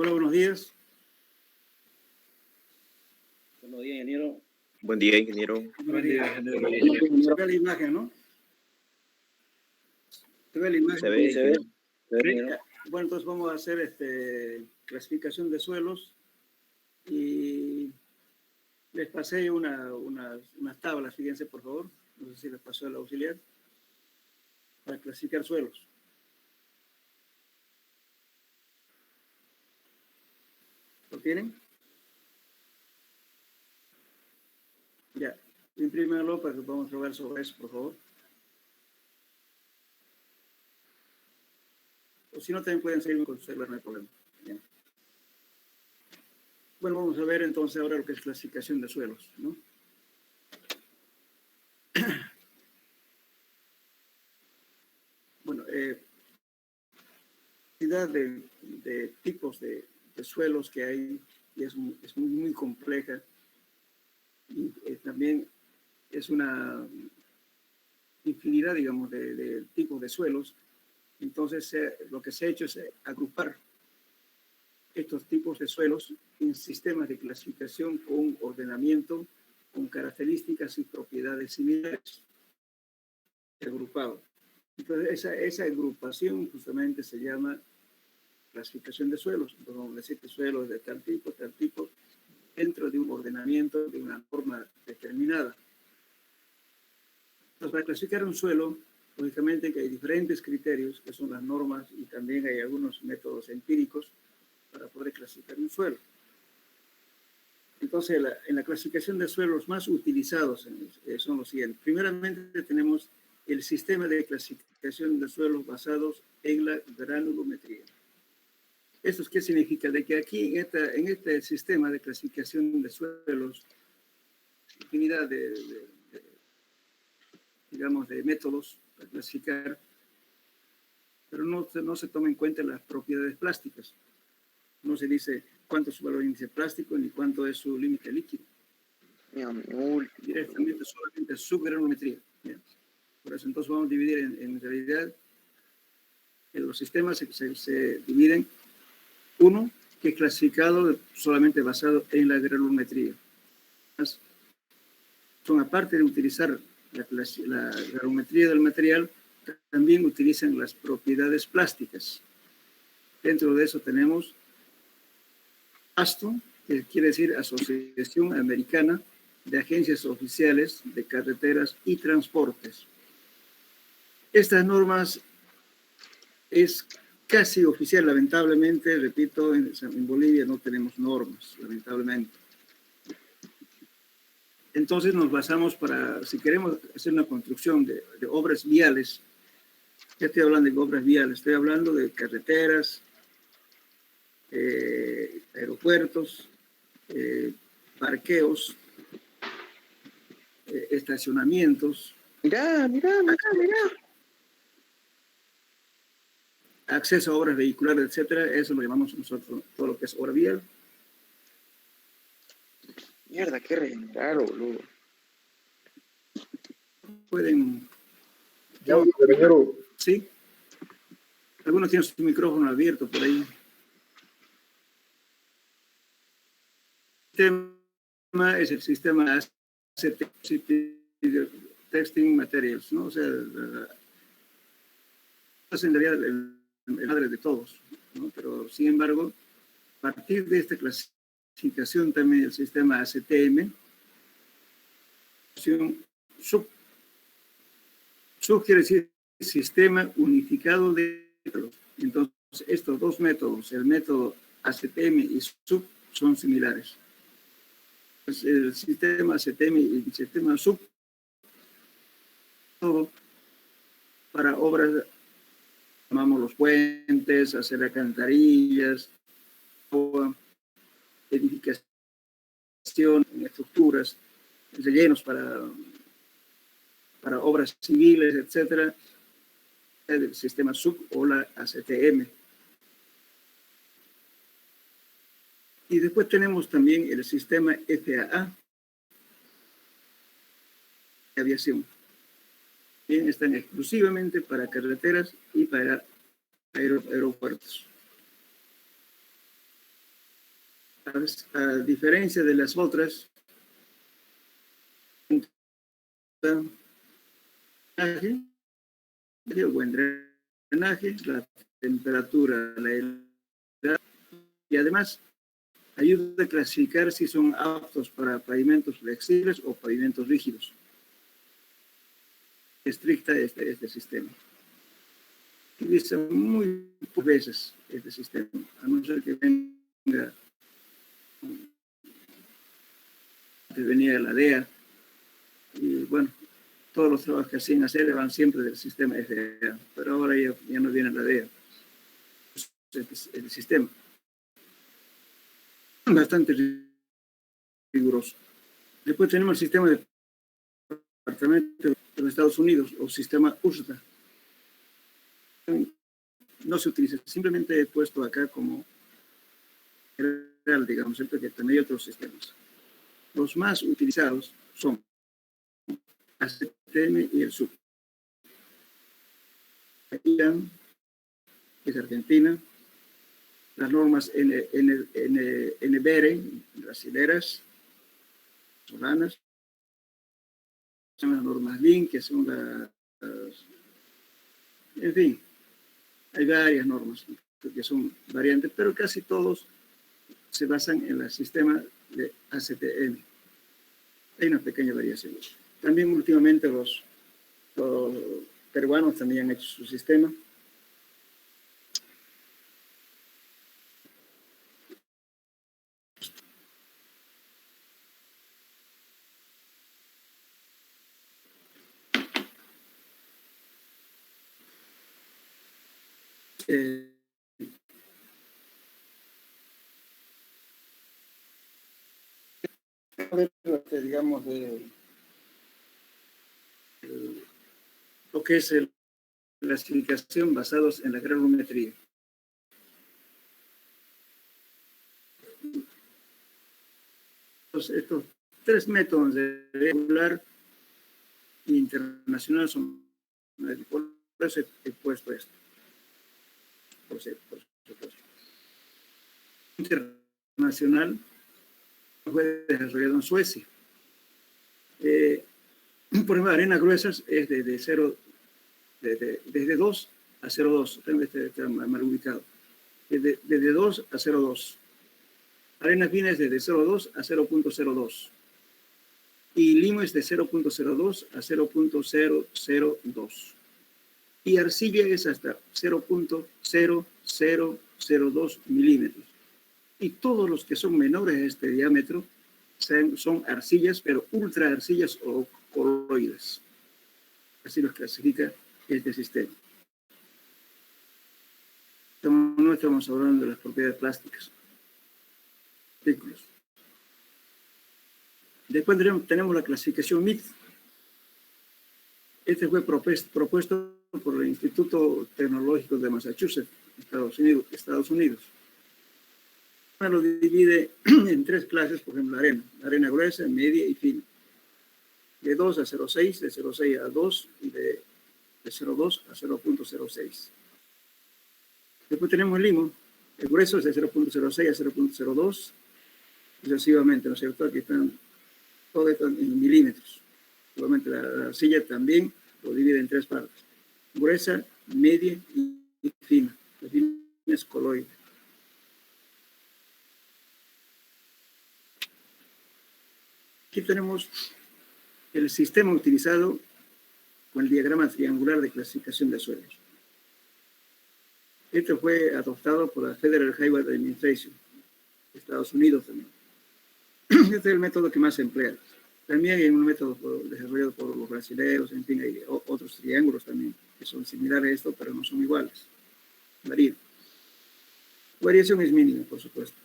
Hola, buenos días. Buenos días, ingeniero. Buen día, ingeniero. Buen día, ingeniero. Se ve la imagen, ¿no? Se ve la imagen. Se ve, Se ve. Bueno, entonces vamos a hacer clasificación de suelos y les pasé unas tablas, fíjense por favor, no sé si les pasó el auxiliar, para clasificar suelos. ¿Lo tienen? Ya, imprímenlo para que podamos probar sobre eso, por favor. O si no, también pueden seguirme con su celular, no hay problema. Bien. Bueno, vamos a ver entonces ahora lo que es clasificación de suelos, ¿no? Bueno, cantidad de tipos de suelos que hay y es muy compleja y también es una infinidad, digamos, de tipos de suelos. Entonces, lo que se ha hecho es agrupar estos tipos de suelos en sistemas de clasificación con ordenamiento, con características y propiedades similares. Agrupado. Entonces, esa agrupación justamente se llama clasificación de suelos. Entonces, vamos a decir que suelos de tal tipo, dentro de un ordenamiento, de una forma determinada. Entonces, para clasificar un suelo, lógicamente que hay diferentes criterios, que son las normas, y también hay algunos métodos empíricos para poder clasificar un suelo. Entonces, en la clasificación de suelos más utilizados son los siguientes. Primeramente, tenemos el sistema de clasificación de suelos basados en la granulometría. ¿Esto qué significa? De que aquí, en este sistema de clasificación de suelos, infinidad digamos, de métodos para clasificar, pero no se toma en cuenta las propiedades plásticas. No se dice cuánto es su valor índice plástico ni cuánto es su límite líquido. Directamente solamente subgranulometría. Por eso entonces vamos a dividir en realidad en los sistemas se dividen. Uno, que es clasificado solamente basado en la granulometría. Son, aparte de utilizar la granulometría del material, también utilizan las propiedades plásticas. Dentro de eso tenemos AASHTO, que quiere decir Asociación Americana de Agencias Oficiales de Carreteras y Transportes. Estas normas es casi oficial, lamentablemente, repito, en Bolivia no tenemos normas, lamentablemente. Entonces nos basamos si queremos hacer una construcción de obras viales, ya estoy hablando de obras viales, estoy hablando de carreteras, aeropuertos, parqueos, estacionamientos. Mira. Acceso a obras vehiculares, etcétera, eso lo llamamos nosotros todo lo que es obra vial. Mierda, qué raro, boludo. Pueden... Ingeniero. Sí. Algunos tienen su micrófono abierto por ahí. El tema es el sistema ACT, Testing Materials, ¿no? O sea, es en realidad el madre de todos, ¿no? Pero sin embargo, a partir de esta clasificación también el sistema ACTM, sub quiere decir sistema unificado de métodos. Entonces, estos dos métodos, el método ACTM y sub, son similares. Pues el sistema ACTM y el sistema sub, todo para obras, llamamos los puentes, hacer alcantarillas, edificación, estructuras, rellenos para obras civiles, etcétera, el sistema sub o la ACTM. Y después tenemos también el sistema FAA de aviación. Bien, están exclusivamente para carreteras y para aeropuertos. a diferencia de las otras, el buen drenaje, la temperatura, la edad, y además ayuda a clasificar si son aptos para pavimentos flexibles o pavimentos rígidos. Estricta este sistema. Utiliza muy pocas veces este sistema, a no ser que venga la DEA, y bueno, todos los trabajos que hacían hacer van siempre del sistema FAA, pero ahora ya no viene la DEA. El sistema bastante riguroso. Después tenemos el sistema de departamento de los Estados Unidos, o sistema USDA. No se utiliza, simplemente he puesto acá como general, digamos, porque también hay otros sistemas. Los más utilizados son ACTM y el SUB. Irán, que es Argentina, las normas NBERE, brasileras, venezolanas, son las normas LIN, que son las, en fin, hay varias normas que son variantes, pero casi todos se basan en el sistema de ACTM. Hay una pequeña variación. También últimamente los peruanos también han hecho su sistema. Digamos, lo que es la clasificación basados en la granulometría. Estos tres métodos de regular internacional son, por eso he puesto esto. Por supuesto. Internacional fue desarrollado en Suecia. Por ejemplo, arenas gruesas es desde 2 a 0,2. Tengo este mal ubicado. Desde 2 a 0,2. Arenas finas desde 0,2 a 0,02. Y limo es de 0,02 a 0,002. Y arcilla es hasta 0,0002 milímetros. Y todos los que son menores a este diámetro son arcillas, pero ultra arcillas o coloides. Así los clasifica este sistema. No estamos hablando de las propiedades plásticas. Artículos. Después tenemos la clasificación MIT. Este fue propuesto por el Instituto Tecnológico de Massachusetts, Estados Unidos. Lo divide en tres clases, por ejemplo, arena gruesa, media y fina. De 2 a 0,6, de 0,6 a 2 y de 0,2 a 0,06. Después tenemos el limo. El grueso es de 0,06 a 0,02, sucesivamente, ¿no es cierto? Aquí están todo esto en milímetros. Igualmente la arcilla también lo divide en tres partes: gruesa, media y fina. La fina es coloide. Aquí tenemos el sistema utilizado con el diagrama triangular de clasificación de suelos. Esto fue adoptado por la Federal Highway Administration, de Estados Unidos también. Este es el método que más se emplea. También hay un método desarrollado por los brasileños, en fin, hay otros triángulos también que son similares a esto, pero no son iguales. Varía. La variación es mínima, por supuesto.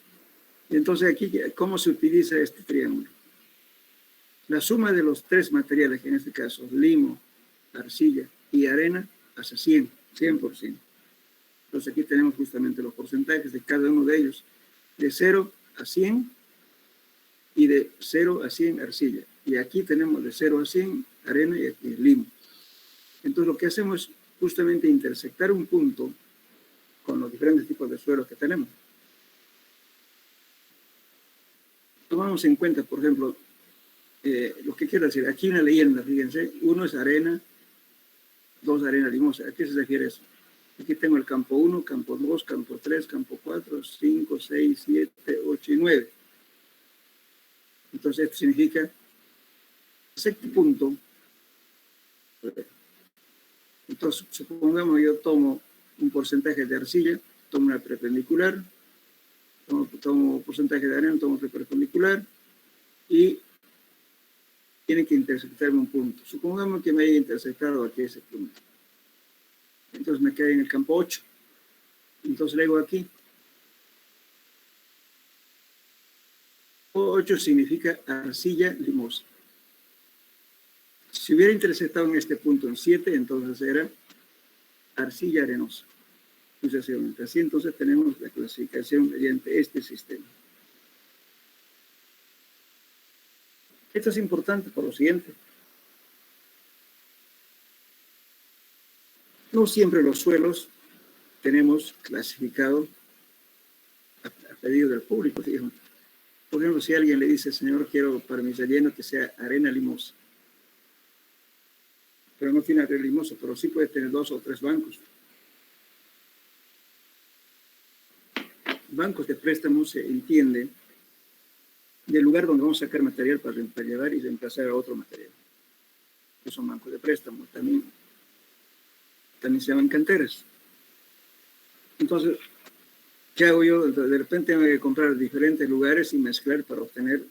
Y entonces aquí, ¿cómo se utiliza este triángulo? La suma de los tres materiales, que en este caso, limo, arcilla y arena, hace 100%. Entonces aquí tenemos justamente los porcentajes de cada uno de ellos, de 0 a 100 y de 0 a 100 arcilla. Y aquí tenemos de 0 a 100 arena y aquí limo. Entonces lo que hacemos es justamente intersectar un punto con los diferentes tipos de suelos que tenemos. tomamos en cuenta, por ejemplo, lo que quiero decir, aquí una leyenda, fíjense, 1 es arena, 2 arena limosa. ¿A qué se refiere eso? Aquí tengo el campo 1, campo 2, campo 3, campo 4, 5, 6, 7, 8 y 9. Entonces esto significa, sexto punto, entonces supongamos yo tomo un porcentaje de arcilla, tomo una perpendicular, tomo porcentaje de arena, tomo otra perpendicular y tiene que intersectarme un punto. Supongamos que me haya intersectado aquí ese punto. Entonces me queda en el campo 8. Entonces le digo aquí. 8 significa arcilla limosa. Si hubiera intersectado en este punto en 7, entonces era arcilla arenosa. Sucesivamente. Así entonces tenemos la clasificación mediante este sistema. Esto es importante por lo siguiente. No siempre los suelos tenemos clasificado a pedido del público. Digamos. Por ejemplo, si alguien le dice, señor, quiero para mi relleno que sea arena limosa. Pero no tiene arena limosa, pero sí puede tener 2 o 3 bancos. Bancos de préstamos se entiende del lugar donde vamos a sacar material para llevar y reemplazar a otro material. Que son bancos de préstamo. También se llaman canteras. Entonces, ¿qué hago yo? Entonces, de repente tengo que comprar diferentes lugares y mezclar para obtener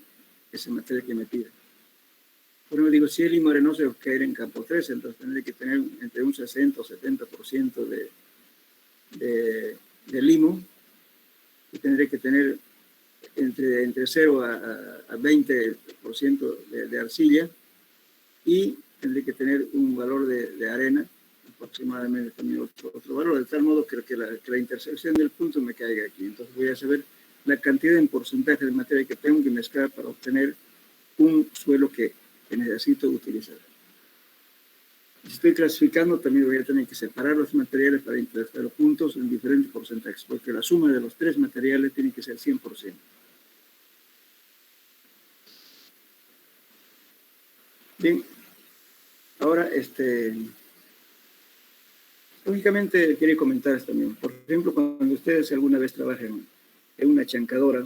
ese material que me piden. Por ejemplo, digo, si el limo arenoso va a caer en campo 3, entonces tendré que tener entre un 60 o 70% de limo y tendré que tener entre 0 a 20% de arcilla y tendré que tener un valor de arena aproximadamente también otro valor, de tal modo que la intersección del punto me caiga aquí. Entonces voy a saber la cantidad en porcentaje de materia que tengo que mezclar para obtener un suelo que necesito utilizar. Si estoy clasificando, también voy a tener que separar los materiales para intersectar los puntos en diferentes porcentajes, porque la suma de los 3 materiales tiene que ser 100%. Bien, ahora, lógicamente quería comentar esto también. Por ejemplo, cuando ustedes alguna vez trabajan en una chancadora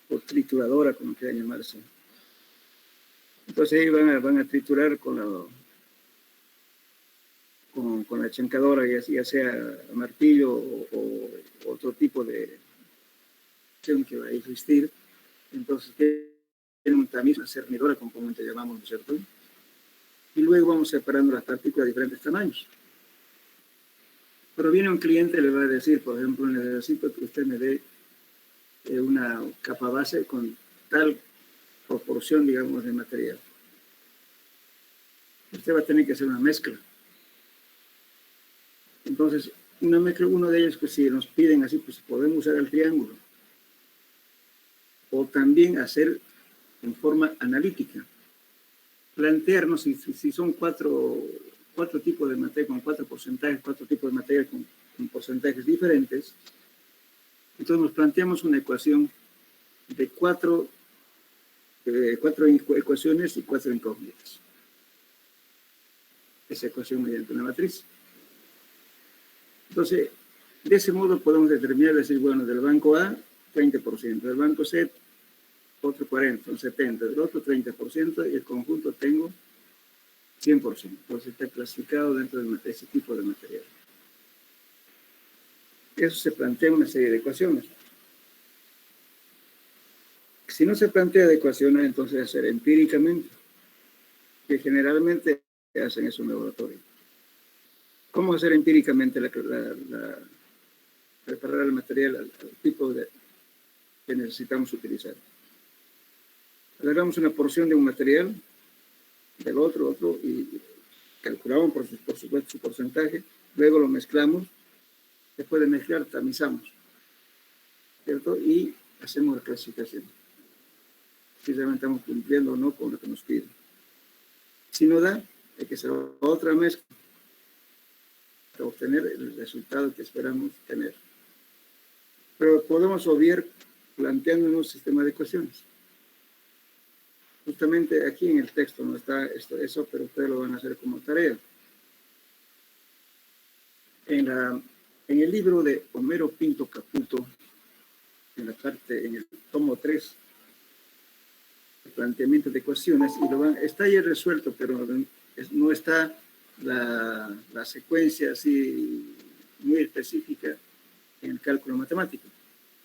o trituradora, como quieran llamarse, entonces ahí van a triturar con la chancadora, ya sea martillo o otro tipo de acción que va a existir. Entonces tienen un tamiz, una cernidora, como comúnmente llamamos, ¿no es cierto? Y luego vamos separando las partículas de diferentes tamaños. Pero viene un cliente y le va a decir, por ejemplo, necesito que usted me dé una capa base con tal proporción, digamos, de material. Usted va a tener que hacer una mezcla. Entonces, una mezcla, uno de ellos, pues si nos piden así, pues podemos usar el triángulo. O también hacer en forma analítica. Plantearnos si son cuatro tipos de materia con 4 porcentajes, 4 tipos de materia con porcentajes diferentes. Entonces nos planteamos una ecuación de 4 ecuaciones y 4 incógnitas. Esa ecuación mediante una matriz. Entonces, de ese modo podemos determinar, decir, bueno, del banco A, 30%, del banco C, otro 40, un 70%, del otro 30%, y el conjunto tengo 100%. Entonces está clasificado dentro de ese tipo de material. Eso se plantea una serie de ecuaciones. Si no se plantea de ecuaciones, entonces hacer empíricamente, que generalmente hacen eso en el laboratorio. ¿Cómo hacer empíricamente preparar el material al tipo que necesitamos utilizar? Agarramos una porción de un material, del otro, y calculamos por supuesto su porcentaje, luego lo mezclamos, después de mezclar tamizamos, ¿cierto? Y hacemos la clasificación. Si realmente estamos cumpliendo o no con lo que nos piden. Si no da, hay que hacer otra mezcla para obtener el resultado que esperamos tener. Pero podemos obviar planteando un sistema de ecuaciones. Justamente aquí en el texto no está eso, pero ustedes lo van a hacer como tarea. En el libro de Homero Pinto Caputo, en el tomo 3, el planteamiento de ecuaciones, y está ya resuelto, pero no está la secuencia así muy específica en el cálculo matemático.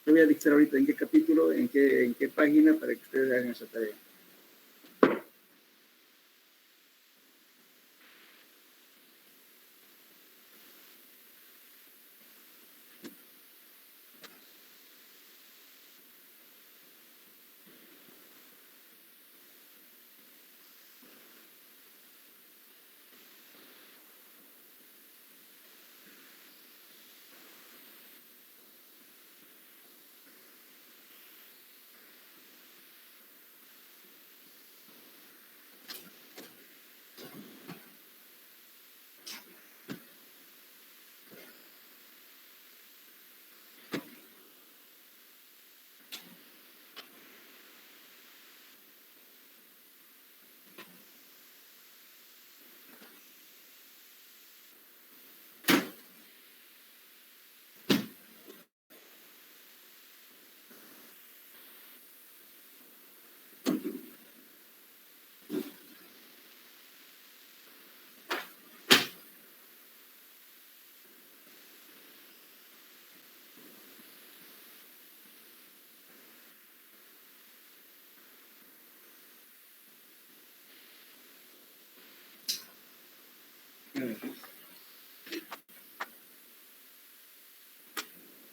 Le voy a dictar ahorita en qué capítulo, en qué página, para que ustedes hagan esa tarea.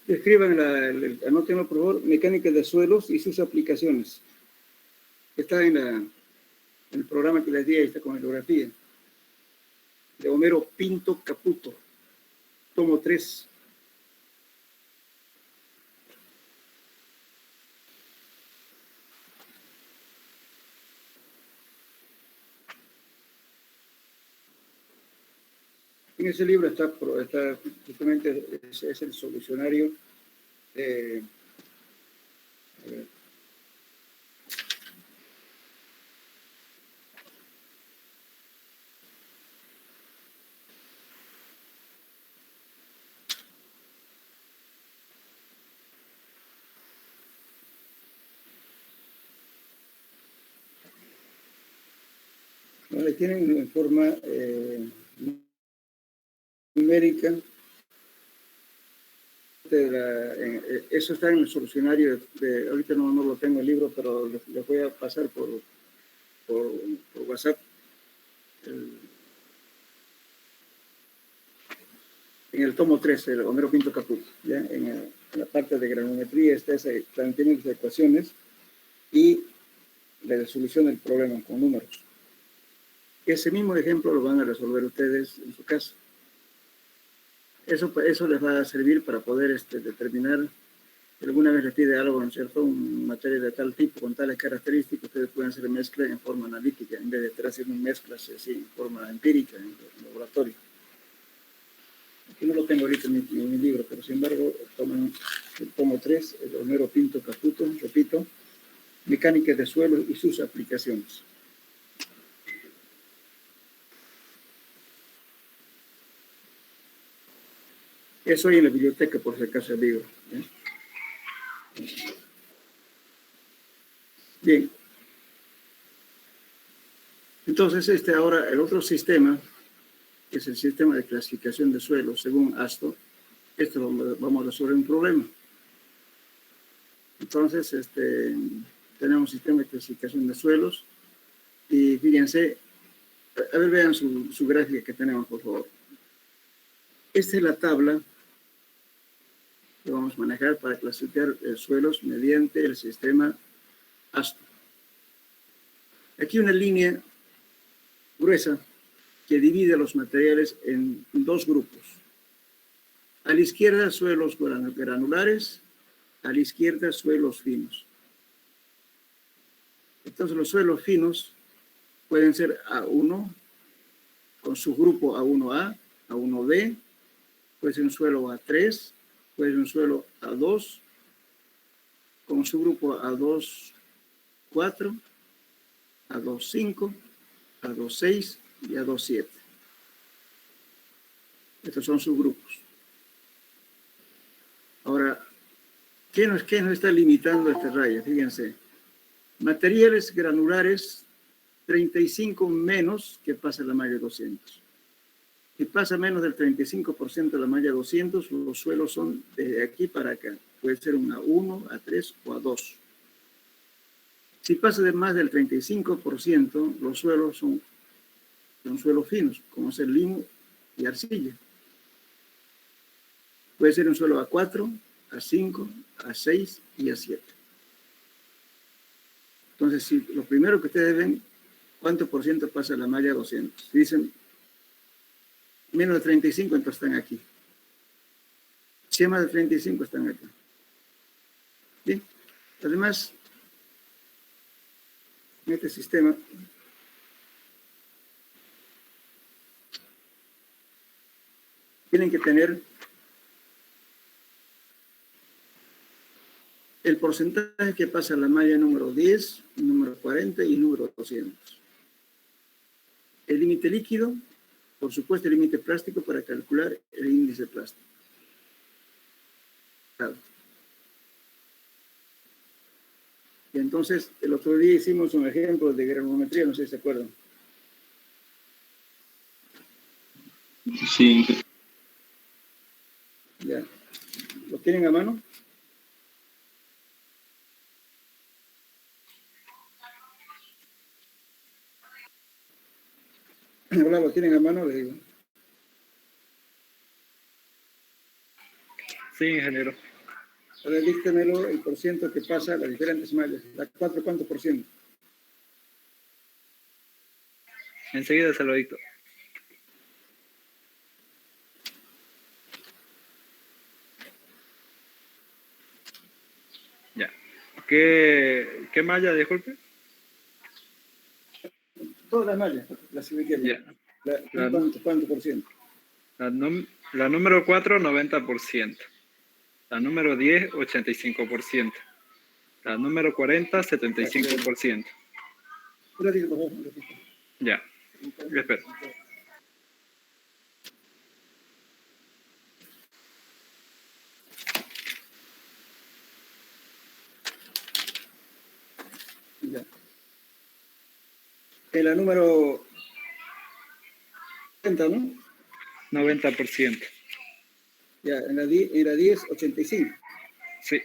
Escriban, anótenlo por favor, mecánica de suelos y sus aplicaciones. Está en el programa que les di, ahí está con geografía. De Homero Pinto Caputo, tomo 3. En ese libro está justamente, es el solucionario de... le tienen en forma numérica. Eso está en el solucionario ahorita no lo tengo el libro, pero les voy a pasar por WhatsApp en el tomo 3, el Homero Pinto Caputo, ¿ya? En la parte de granulometría está ese planteamiento de ecuaciones y la resolución del problema con números. Ese mismo ejemplo lo van a resolver ustedes en su caso. Eso les va a servir para poder determinar, si alguna vez les pide algo, ¿no es cierto?, un material de tal tipo, con tales características, ustedes pueden hacer mezcla en forma analítica, en vez de estar haciendo mezclas así, en forma empírica, en el laboratorio. Aquí no lo tengo ahorita en mi libro, pero sin embargo, toman el tomo 3, el Homero Pinto Caputo, repito, mecánica de suelo y sus aplicaciones. Eso hay en la biblioteca, por si acaso el libro. Bien. Entonces, ahora el otro sistema, que es el sistema de clasificación de suelos, según ASTO, vamos a resolver un problema. Entonces, tenemos un sistema de clasificación de suelos y fíjense, a ver, vean su gráfica que tenemos, por favor. Esta es la tabla que vamos a manejar para clasificar suelos mediante el sistema ASTO. Aquí una línea gruesa que divide los materiales en dos grupos. A la izquierda, suelos granulares, a la izquierda, suelos finos. Entonces, los suelos finos pueden ser A1, con su grupo A1A, A1B, puede ser un suelo A3, puede ser un suelo A2, con su grupo A2,4, A2,5, A2,6 y A2,7. Estos son sus grupos. Ahora, ¿qué nos está limitando esta raya? Fíjense, materiales granulares 35 menos que pasa la malla 200. Si pasa menos del 35% de la malla 200, los suelos son desde aquí para acá. Puede ser un A1, A3 o A2. Si pasa de más del 35%, los suelos son suelos finos, como es el limo y arcilla. Puede ser un suelo A4, A5, A6 y A7. Entonces, si lo primero que ustedes ven, ¿cuánto por ciento pasa la malla 200? Si dicen menos de 35, entonces están aquí. Si es más de 35, están acá. Bien. Además, en este sistema, tienen que tener el porcentaje que pasa la malla número 10, número 40 y número 200. El límite líquido, por supuesto, el límite plástico para calcular el índice plástico. Claro. Y entonces, el otro día hicimos un ejemplo de granulometría, no sé si se acuerdan. Sí. Ya. ¿Lo tienen a mano? Hola, ¿lo tienen a mano? Le digo. Sí, ingeniero. Ahora díctemelo el porciento que pasa a las diferentes mallas. ¿La 4 cuánto por ciento? Enseguida se lo dicto. Ya. ¿Qué malla, disculpe? Todas las mallas, las ubiqué bien. Ya. ¿Cuánto por ciento? La número 4, 90%. La número 10, 85%. La número 40, 75%. Un ratito, por favor, un ratito. Ya. Espera. Ya. En la número 40, ¿no? 90%. Ya, en la 10, 85. Sí.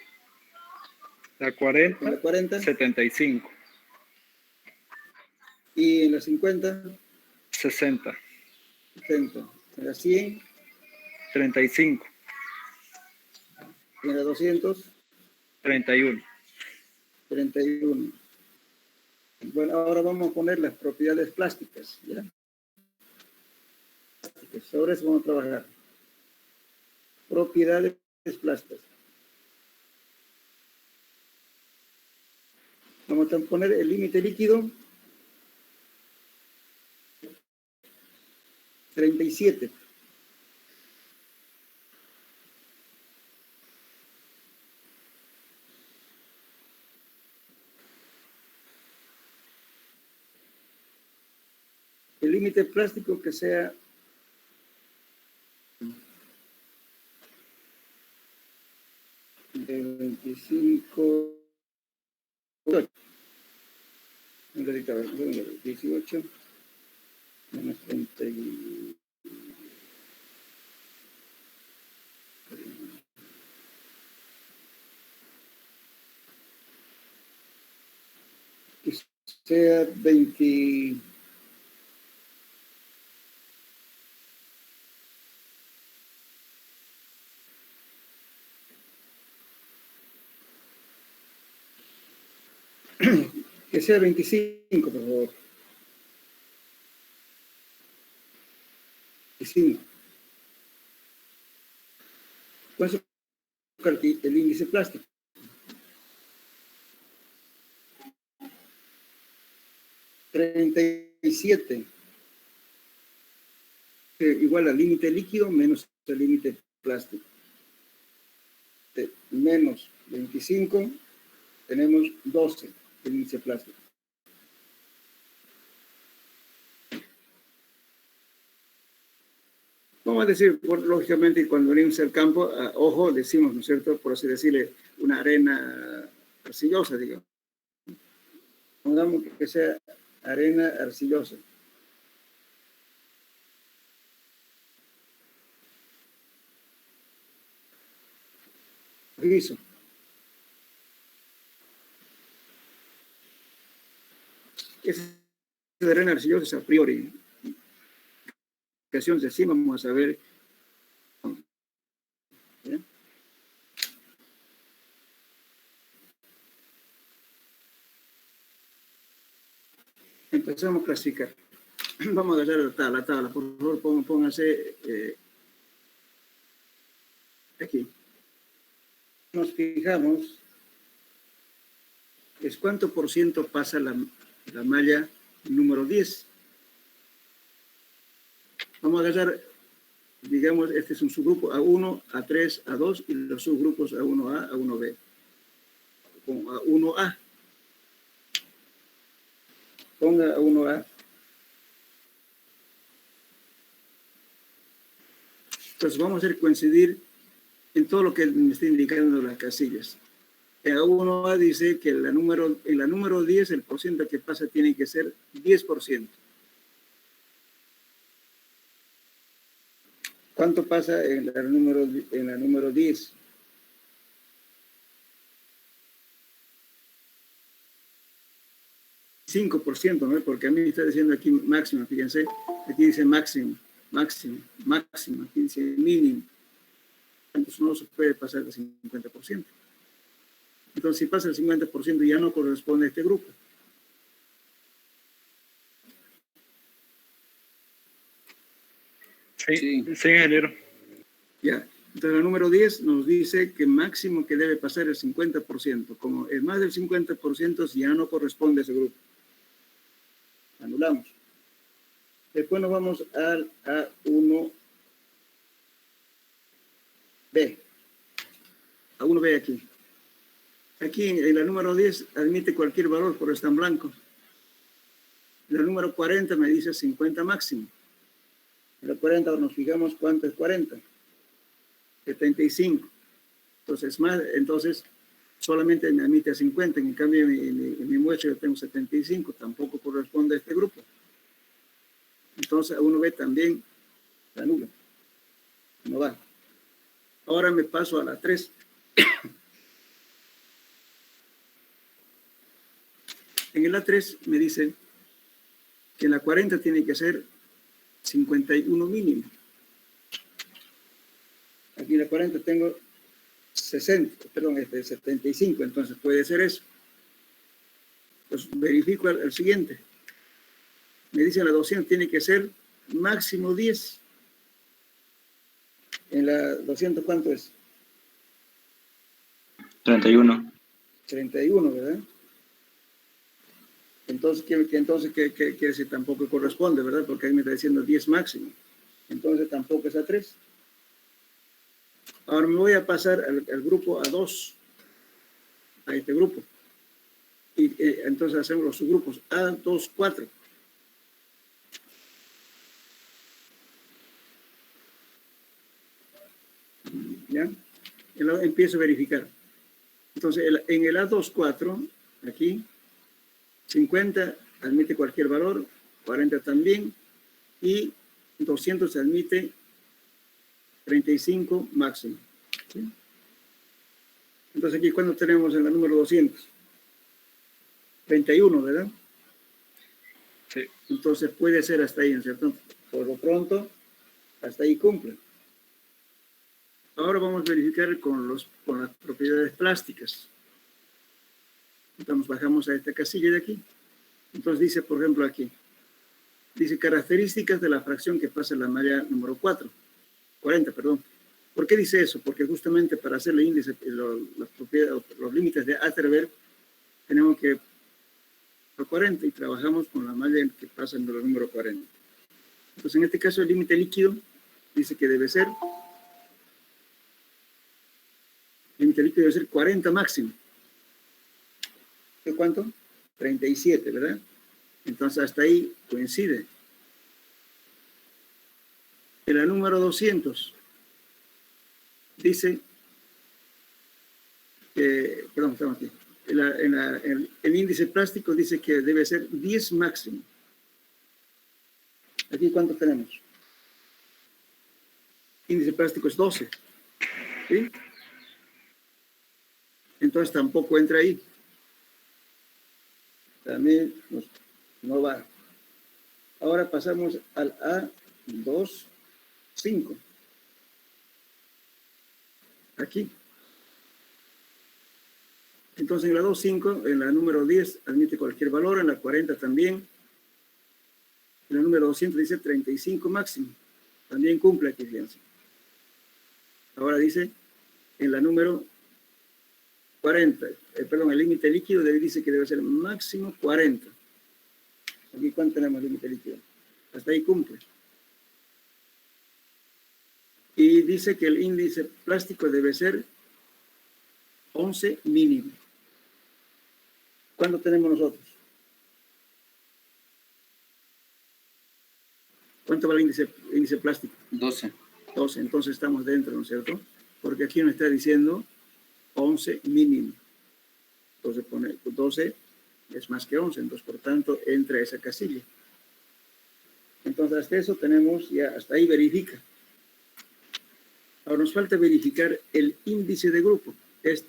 La 40, En la 40. 75. Y en la 50, 60. 60. En la 100, 35. y en la 200, 31. 31. Bueno, ahora vamos a poner las propiedades plásticas, ¿ya? Sobre eso vamos a trabajar. Propiedades plásticas. Vamos a poner el límite líquido 37. El límite plástico que sea de 25, 18 menos 30 y... que sea 20... que sea 25, por favor. 25. ¿Cuál es el índice plástico? 37. Igual al límite líquido menos el límite plástico. Menos 25 tenemos 12 de índice plástico. Vamos a decir, lógicamente, cuando venimos al campo, ojo, decimos, ¿no es cierto?, por así decirle, una arena arcillosa, digamos. Pongamos que sea arena arcillosa. Rizo. Esa arena arcillosa es a priori. De sí vamos a ver. ¿Bien? Empezamos a clasificar. Vamos a agarrar la tabla. Por favor, pónganse aquí. Nos fijamos, es cuánto por ciento pasa la malla número 10. Vamos a agarrar, digamos, este es un subgrupo A1, A3, A2 y los subgrupos A1A, A1B. Como A1A. Ponga A1A. Entonces vamos a hacer coincidir en todo lo que me está indicando las casillas. En A1A dice que en la número 10 el porcentaje que pasa tiene que ser 10%. ¿Cuánto pasa en la número 10? $5%, ¿no? Porque a mí me está diciendo aquí máximo, fíjense, aquí dice máximo, aquí dice mínimo. Entonces no se puede pasar del 50%. Entonces si pasa el 50% ya no corresponde a este grupo. Sí, ingeniero. Ya. Entonces el número 10 nos dice que máximo que debe pasar el 50%. Como es más del 50%, ya no corresponde a ese grupo. Anulamos. Después nos vamos al A1B. A1B aquí. Aquí en la número 10 admite cualquier valor, pero está en blanco. En la número 40 me dice 50 máximo. En la 40 nos fijamos cuánto es 40. 75. Entonces solamente me admite a 50. En cambio, en mi muestra yo tengo 75. Tampoco corresponde a este grupo. Entonces A1B también la anula. No va. Ahora me paso a la 3. En el A3 me dice que en la 40 tiene que ser 51 mínimo. Aquí en la 40 tengo 75, entonces puede ser eso. Pues verifico el siguiente. Me dice en la 200 tiene que ser máximo 10. En la 200, ¿cuánto es? 31. 31, ¿verdad? Entonces, ¿qué quiere decir? Tampoco corresponde, ¿verdad? Porque ahí me está diciendo 10 máximo. Entonces, tampoco es A3. Ahora me voy a pasar al grupo A2, a este grupo. Y entonces hacemos los subgrupos A2, 4. ¿Ya? Empiezo a verificar. Entonces, en el A2, 4, aquí, 50 admite cualquier valor, 40 también, y 200 admite 35 máximo. ¿Sí? Entonces aquí, ¿cuándo tenemos en la número 200? 31, ¿verdad? Sí. Entonces puede ser hasta ahí, ¿cierto? Por lo pronto, hasta ahí cumple. Ahora vamos a verificar con las propiedades plásticas. Entonces bajamos a esta casilla de aquí. Entonces dice, por ejemplo, aquí. Dice características de la fracción que pasa en la malla número 40, perdón. ¿Por qué dice eso? Porque justamente para hacer el índice, los límites de Atterberg, tenemos que 40 y trabajamos con la malla que pasa en el número 40. Entonces, en este caso, el límite líquido dice que debe ser, el límite líquido debe ser 40 máximo. ¿De cuánto? 37, ¿verdad? Entonces hasta ahí coincide. En la número 200 dice que, perdón, estamos aquí. El índice plástico dice que debe ser 10 máximo. Aquí, ¿cuánto tenemos? Índice plástico es 12. ¿Sí? Entonces tampoco entra ahí. También no va. Ahora pasamos al A25. Aquí. Entonces en la 2.5, en la número 10 admite cualquier valor, en la 40 también. En la número 200 dice 35 máximo. También cumple aquí, fíjense. Ahora dice, en la número 40, perdón, el límite líquido dice que debe ser máximo 40. Aquí, ¿cuánto tenemos límite líquido? Hasta ahí cumple. Y dice que el índice plástico debe ser 11 mínimo. ¿Cuánto tenemos nosotros? ¿Cuánto va el índice plástico? 12. 12, entonces estamos dentro, ¿no es cierto? Porque aquí nos está diciendo 11 mínimo. Entonces pone 12 es más que 11, entonces por tanto entra esa casilla. Entonces hasta eso tenemos ya, hasta ahí verifica. Ahora nos falta verificar el índice de grupo, este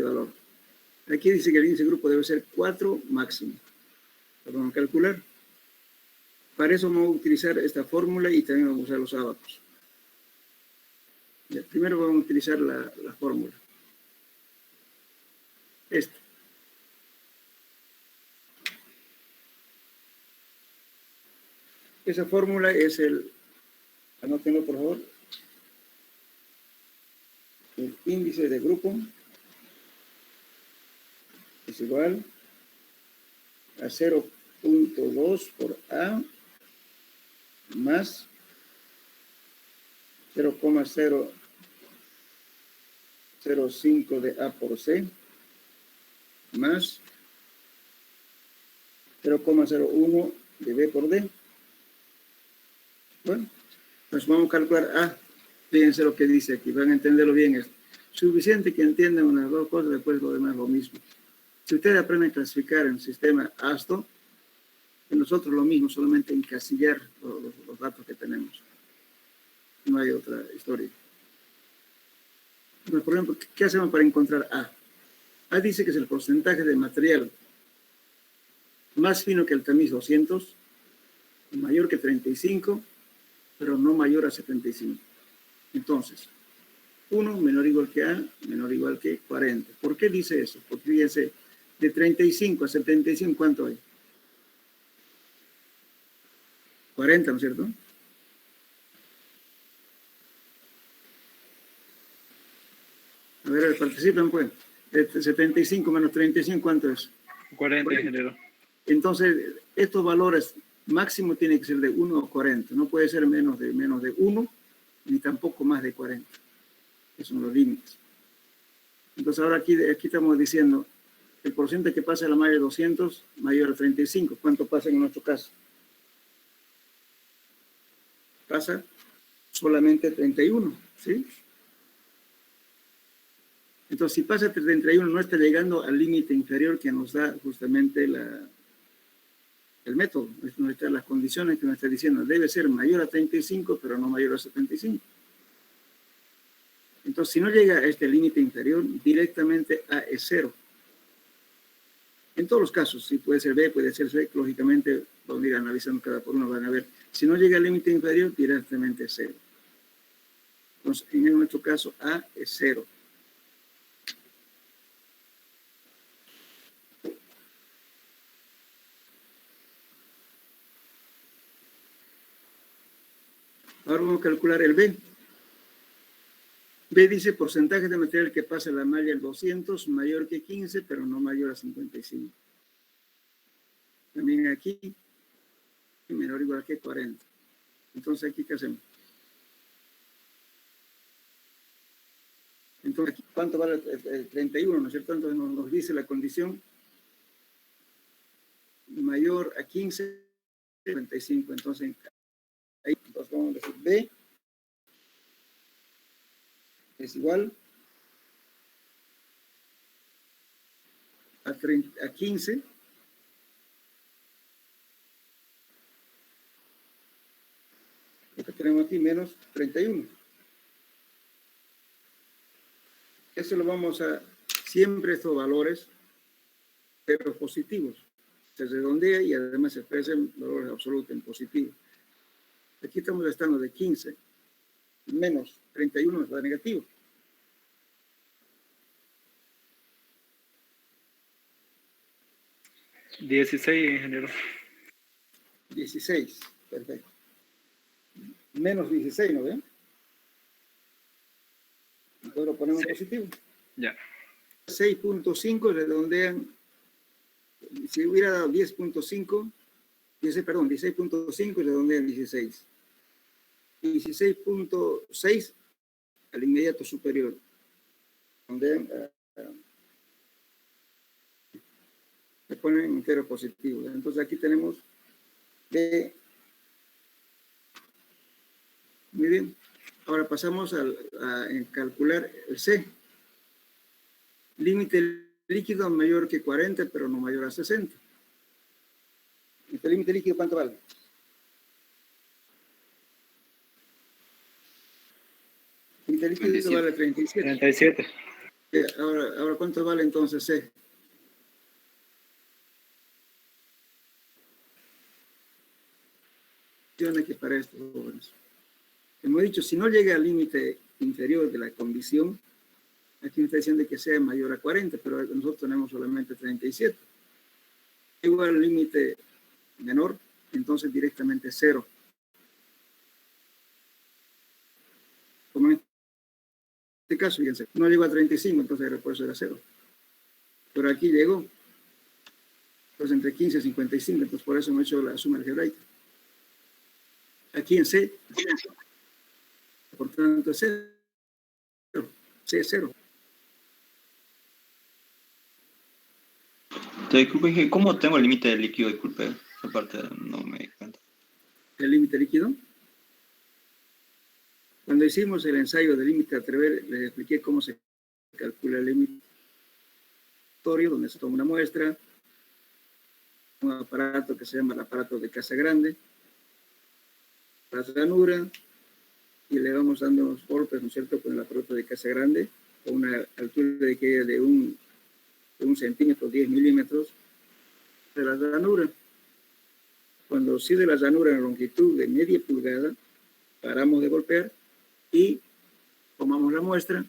valor. Aquí dice que el índice de grupo debe ser 4 máximo. Lo vamos a calcular. Para eso vamos a utilizar esta fórmula y también vamos a usar los ábacos. Primero vamos a utilizar la fórmula. Esta. Esa fórmula es anótenlo por favor, el índice de grupo es igual a 0.2 por A más 0,005 de A por C más 0,01 de B por D. Bueno, pues vamos a calcular A. Fíjense lo que dice aquí, van a entenderlo bien. Es suficiente que entiendan unas dos cosas, después lo demás lo mismo. Si ustedes aprenden a clasificar en el sistema ASTO, en nosotros lo mismo, solamente encasillar los datos que tenemos. No hay otra historia. Entonces, por ejemplo, ¿qué hacemos para encontrar A? A dice que es el porcentaje de material más fino que el tamiz 200, mayor que 35, pero no mayor a 75. Entonces, 1 menor o igual que A, menor o igual que 40. ¿Por qué dice eso? Porque fíjense, de 35 a 75, ¿cuánto hay? 40, ¿no es cierto? A ver, participen, pues. 75 menos 35, ¿cuánto es? 40, ingeniero. Entonces, estos valores máximo tienen que ser de 1 a 40. No puede ser menos de 1, ni tampoco más de 40. Esos son los límites. Entonces, ahora aquí estamos diciendo el porcentaje que pasa a la malla de 200 mayor a 35. ¿Cuánto pasa en nuestro caso? Pasa solamente 31, ¿sí? Entonces, si pasa 31, no está llegando al límite inferior que nos da justamente el método, las condiciones que nos está diciendo. Debe ser mayor a 35, pero no mayor a 75. Entonces, si no llega a este límite inferior, directamente A es 0. En todos los casos, si puede ser B, puede ser C, lógicamente, vamos a ir analizando cada por uno, van a ver. Si no llega al límite inferior, directamente es 0. Entonces, en nuestro caso, A es 0. Ahora vamos a calcular el B. B dice porcentaje de material que pasa la malla del 200 mayor que 15, pero no mayor a 55. También aquí, menor o igual que 40. Entonces, ¿aquí qué hacemos? Entonces, aquí, ¿cuánto vale el 31? ¿No es cierto? Entonces nos dice la condición mayor a 15, 35. Entonces, ahí entonces vamos a decir B es igual a 15 lo que tenemos aquí menos 31. Eso lo vamos a siempre estos valores pero positivos. Se redondea y además se expresan valores absolutos en positivo. Aquí estamos estando de 15 menos 31 está negativo. 16, ingeniero. 16, perfecto. Menos 16, ¿no ven? Entonces lo ponemos positivo. Ya. 6.5 redondean, si hubiera dado 10.5, 16.5 redondean 16. 16.6 al inmediato superior. Redondean, le ponen entero positivo. Entonces aquí tenemos B. Muy bien. Ahora pasamos a calcular el C. Límite líquido mayor que 40, pero no mayor a 60. ¿Este límite líquido cuánto vale? El límite líquido vale 37. 37. Ahora, ¿cuánto vale entonces C? Que para estos jóvenes. Hemos dicho, si no llega al límite inferior de la condición, aquí me está diciendo que sea mayor a 40, pero nosotros tenemos solamente 37. Igual al límite menor, entonces directamente 0. Como en este caso, fíjense, no llegó a 35, entonces el refuerzo era 0. Pero aquí llegó. Entonces entre 15 y 55, entonces por eso hemos hecho la suma algebraica. Aquí en C, por tanto, es 0. C es 0. Disculpe, ¿cómo tengo el límite de líquido? Disculpe, aparte no me di cuenta. El límite líquido. Cuando hicimos el ensayo del límite a Trever, les expliqué cómo se calcula el límite, donde se toma una muestra, un aparato que se llama el aparato de Casagrande, la ranura, y le vamos dando unos golpes, ¿no es cierto?, con el aparato de Casagrande, con una altura de caída de un centímetro, 10 milímetros de la ranura. Cuando sigue la ranura en longitud de media pulgada, paramos de golpear y tomamos la muestra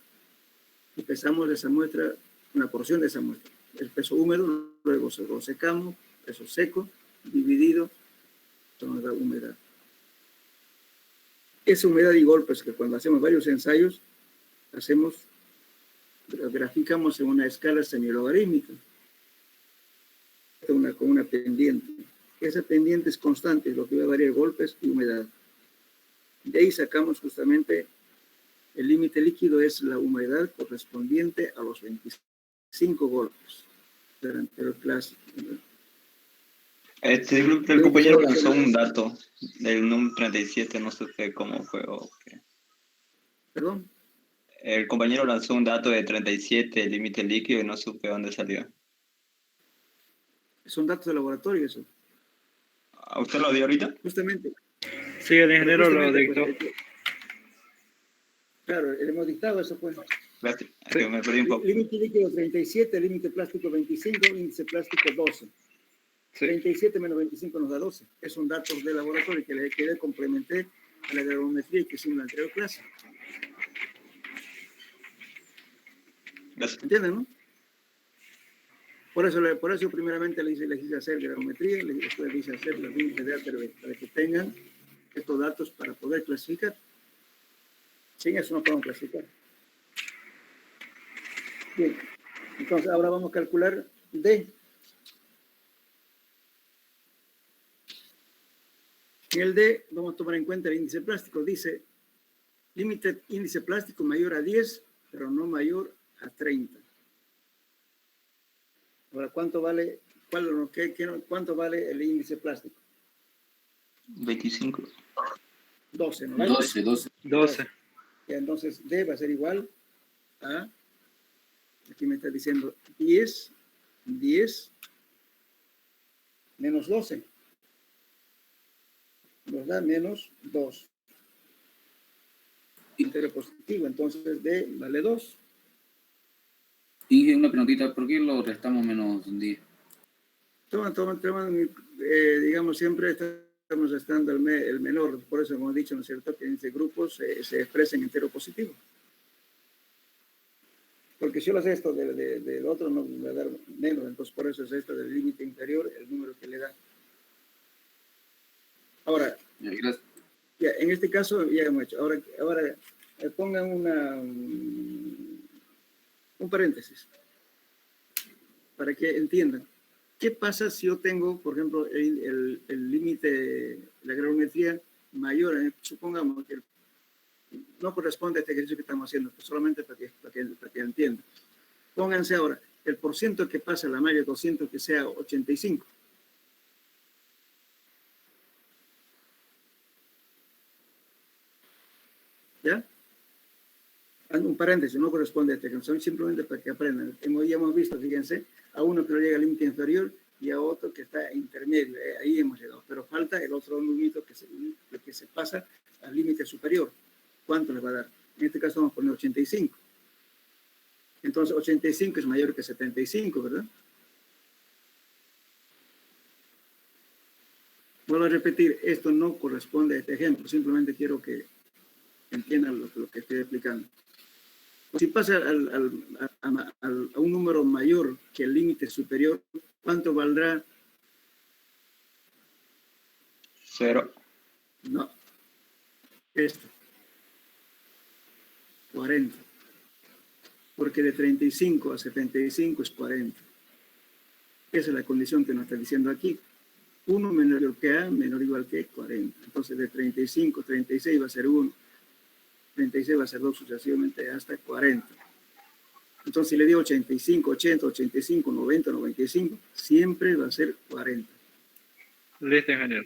y pesamos de esa muestra, una porción de esa muestra. El peso húmedo, luego lo secamos, peso seco, dividido, nos da humedad. Esa humedad y golpes que cuando hacemos varios ensayos, graficamos en una escala semilogarítmica, con una pendiente. Esa pendiente es constante, es lo que va a variar golpes y humedad. De ahí sacamos justamente el límite líquido, es la humedad correspondiente a los 25 golpes del anterior clase. Disculpe, el compañero lanzó un dato del número 37, no sé cómo fue o qué. ¿Perdón? El compañero lanzó un dato de 37, el límite líquido, y no supe dónde salió. Son datos de laboratorio eso. ¿A usted lo dio ahorita? Justamente. Sí, el ingeniero lo dictó. Pues, claro, hemos dictado eso, pues. Gracias, que me perdí un poco. Límite líquido 37, límite plástico 25, índice plástico 12. Sí. 37 menos 25 nos da 12. Es un dato de laboratorio que le complementé a la gravimetría que hicimos en la anterior clase. Gracias. ¿Entienden, no? Por eso primeramente les hice hacer gravimetría, después les hice hacer los límites de Atterberg, para que tengan estos datos para poder clasificar. Sin eso no podemos clasificar. Bien, entonces ahora vamos a calcular D. En el D vamos a tomar en cuenta el índice plástico. Dice, límite índice plástico mayor a 10 pero no mayor a 30. Ahora, ¿cuánto vale, cuánto vale el índice plástico? 25. 12, ¿no? 12. Y entonces D va a ser igual a, aquí me está diciendo 10 menos 12. Nos da menos 2. Entero positivo, entonces D vale 2. Inge, una preguntita, ¿por qué lo restamos menos 10? Digamos, siempre estamos restando el menor, por eso hemos dicho, ¿no es cierto?, que en este grupo se expresa en entero positivo. Porque si yo lo hago esto del otro, no me va a dar menos, entonces por eso es esto del límite inferior, el número que le da. Ahora, Gracias. ya, en este caso ya hemos hecho. Ahora pongan un paréntesis para que entiendan. ¿Qué pasa si yo tengo, por ejemplo, el límite, la gravimetría mayor? Supongamos que no corresponde a este ejercicio que estamos haciendo, pues solamente para que entiendan. Pónganse ahora el porciento que pasa la malla 200 que sea 85. ¿Ya? Un paréntesis, no corresponde a este ejercicio, simplemente para que aprendan. Ya hemos visto, fíjense, a uno que no llega al límite inferior y a otro que está intermedio. Ahí hemos llegado, pero falta el otro número que se pasa al límite superior. ¿Cuánto les va a dar? En este caso vamos a poner 85. Entonces 85 es mayor que 75, ¿verdad? Vuelvo a repetir, esto no corresponde a este ejemplo, simplemente quiero que entiendan lo que estoy explicando. Si pasa a un número mayor que el límite superior, ¿cuánto valdrá? 0. No. Esto. 40. Porque de 35 a 75 es 40. Esa es la condición que nos está diciendo aquí. 1 menor que A, menor o igual que 40. Entonces de 35, 36 va a ser 1. 36 va a ser 2 sucesivamente hasta 40. Entonces, si le digo 85, 80, 85, 90, 95, siempre va a ser 40. Listo, ingeniero.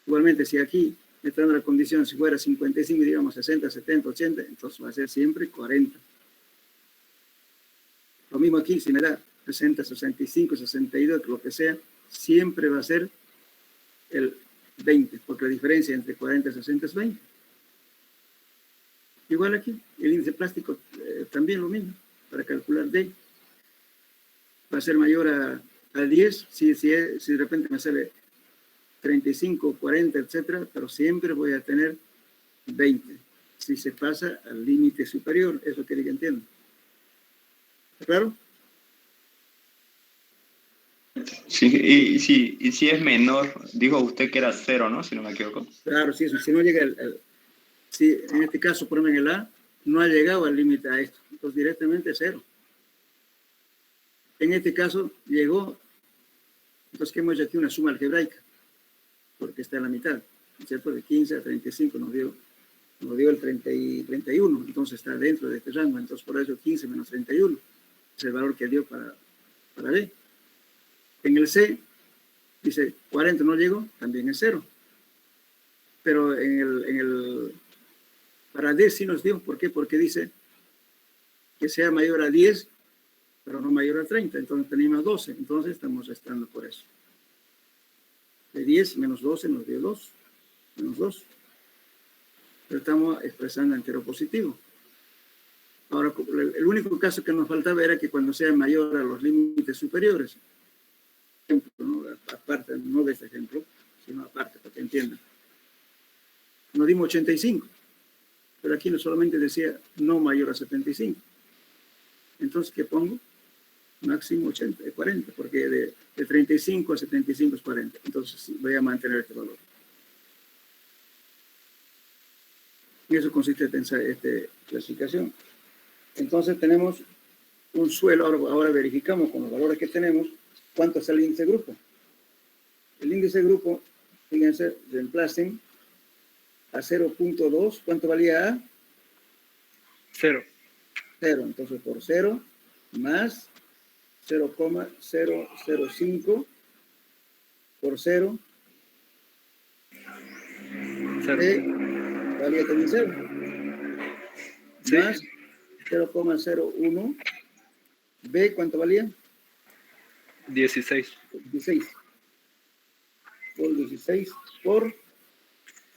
Igualmente, si aquí me está dando la condición, si fuera 55, digamos 60, 70, 80, entonces va a ser siempre 40. Lo mismo aquí, si me da 60, 65, 62, lo que sea, siempre va a ser el 20, porque la diferencia entre 40 y 60 es 20. Igual aquí, el índice plástico también lo mismo, para calcular D. Va a ser mayor a 10, si de repente me sale 35, 40, etcétera, pero siempre voy a tener 20, si se pasa al límite superior, eso quiere que entiendan. ¿Está claro? Sí, y si es menor, dijo usted que era 0, ¿no? Si no me equivoco. Claro, si no llega si en este caso, por ejemplo, en el A, no ha llegado al límite a esto, entonces directamente 0. En este caso, llegó, entonces que hemos hecho aquí una suma algebraica, porque está en la mitad, ¿cierto? De 15 a 35 nos dio el 31, entonces está dentro de este rango, entonces por eso 15 menos 31 es el valor que dio para D. En el C, dice 40 no llegó, también es 0. Pero para D sí nos dio, ¿por qué? Porque dice que sea mayor a 10, pero no mayor a 30, entonces tenemos 12, entonces estamos restando por eso. De 10 menos 12 nos dio 2, menos 2. Pero estamos expresando entero positivo. Ahora, el único caso que nos faltaba era que cuando sea mayor a los límites superiores, ejemplo, ¿no? Aparte, no de este ejemplo, sino aparte, para que entiendan. Nos dimos 85, pero aquí no solamente decía no mayor a 75. Entonces, ¿qué pongo? Máximo 40, porque de 35 a 75 es 40. Entonces, voy a mantener este valor. En eso consiste esta clasificación. Entonces, tenemos un suelo. Ahora verificamos con los valores que tenemos cuánto es el índice de grupo. El índice de grupo, fíjense, reemplacen a 0.2. ¿Cuánto valía A? 0. 0. Entonces, por 0 más 0,005 por 0. 0. Valía también 0. Sí. Más 0,01. B, ¿cuánto valía? 16. 16. Por 16 por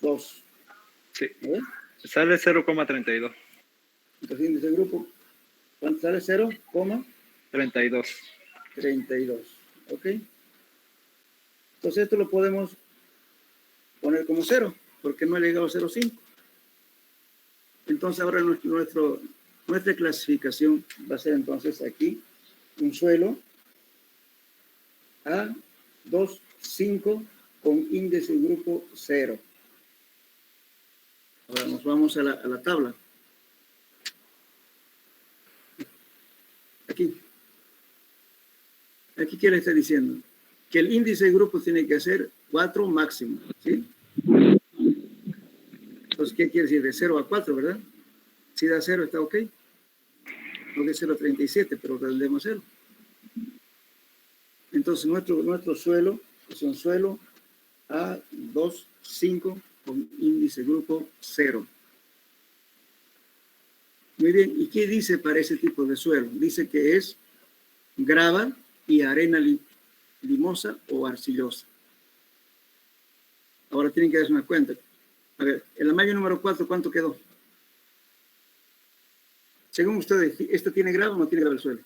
2. Sí. ¿Eh? Sale 0,32. Entonces, índice de grupo, ¿cuánto sale? 32. 0,32. ¿Ok? Entonces, esto lo podemos poner como 0, porque no ha llegado a 0,5. Entonces, ahora nuestra clasificación va a ser entonces aquí un suelo A2,5 con índice de grupo 0. Ahora nos vamos a la tabla. Aquí. Aquí, ¿qué le está diciendo? Que el índice de grupo tiene que ser 4 máximo, ¿sí? Entonces, ¿qué quiere decir? De 0 a 4, ¿verdad? Si da 0 está ok. No de 0,37, pero tendremos 0. Entonces, nuestro suelo es un suelo A2,5 con índice de grupo 0. Muy bien, ¿y qué dice para ese tipo de suelo? Dice que es grava y arena limosa o arcillosa. Ahora tienen que darse una cuenta. A ver, en la malla número 4, ¿cuánto quedó? Según ustedes, ¿esto tiene grava o no tiene grava el suelo?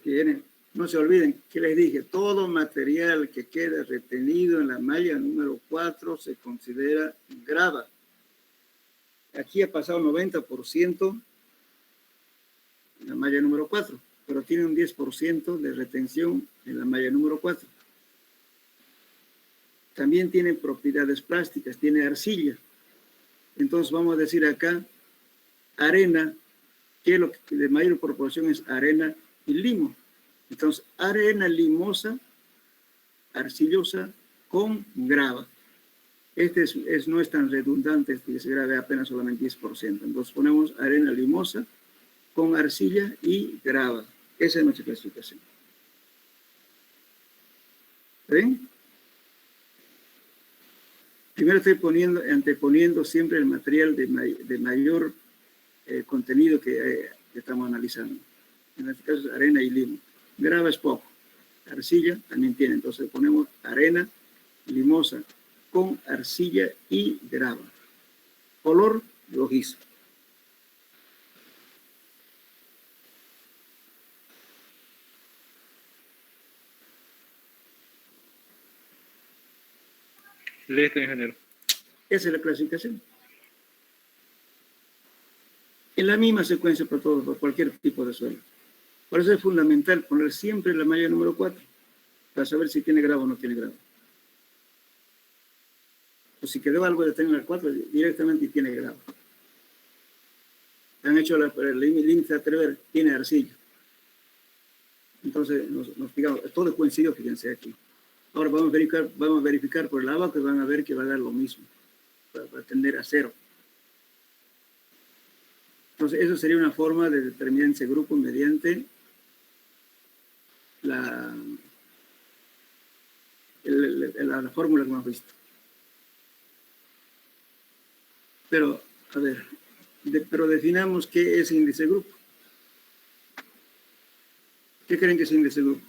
Tiene. No se olviden que les dije, todo material que quede retenido en la malla número 4 se considera grava. Aquí ha pasado 90% en la malla número 4, pero tiene un 10% de retención en la malla número 4. También tiene propiedades plásticas, tiene arcilla. Entonces vamos a decir acá, arena, que lo que de mayor proporción es arena y limo. Entonces, arena limosa, arcillosa con grava. No es tan redundante, que se grave apenas solamente 10%. Entonces ponemos arena limosa con arcilla y grava. Esa es nuestra clasificación. ¿Está bien? Primero estoy anteponiendo siempre el material de mayor contenido que estamos analizando. En este caso es arena y limo. Grava es poco. Arcilla también tiene. Entonces ponemos arena limosa con arcilla y grava. Color rojizo. Listo, ingeniero. Esa es la clasificación. En la misma secuencia para todos, para cualquier tipo de suelo. Por eso es fundamental poner siempre la malla número 4 para saber si tiene grava o no tiene grava. O si quedó algo de tener el 4, directamente tiene grava. Han hecho el índice de Trever, tiene arcilla. Entonces nos fijamos, todo coincidió, fíjense aquí. Ahora vamos a verificar por el abajo y van a ver que va a dar lo mismo. Va a tender a 0. Entonces, eso sería una forma de determinar ese grupo mediante la fórmula que hemos visto. Pero, a ver, pero definamos qué es índice de grupo. ¿Qué creen que es índice de grupo?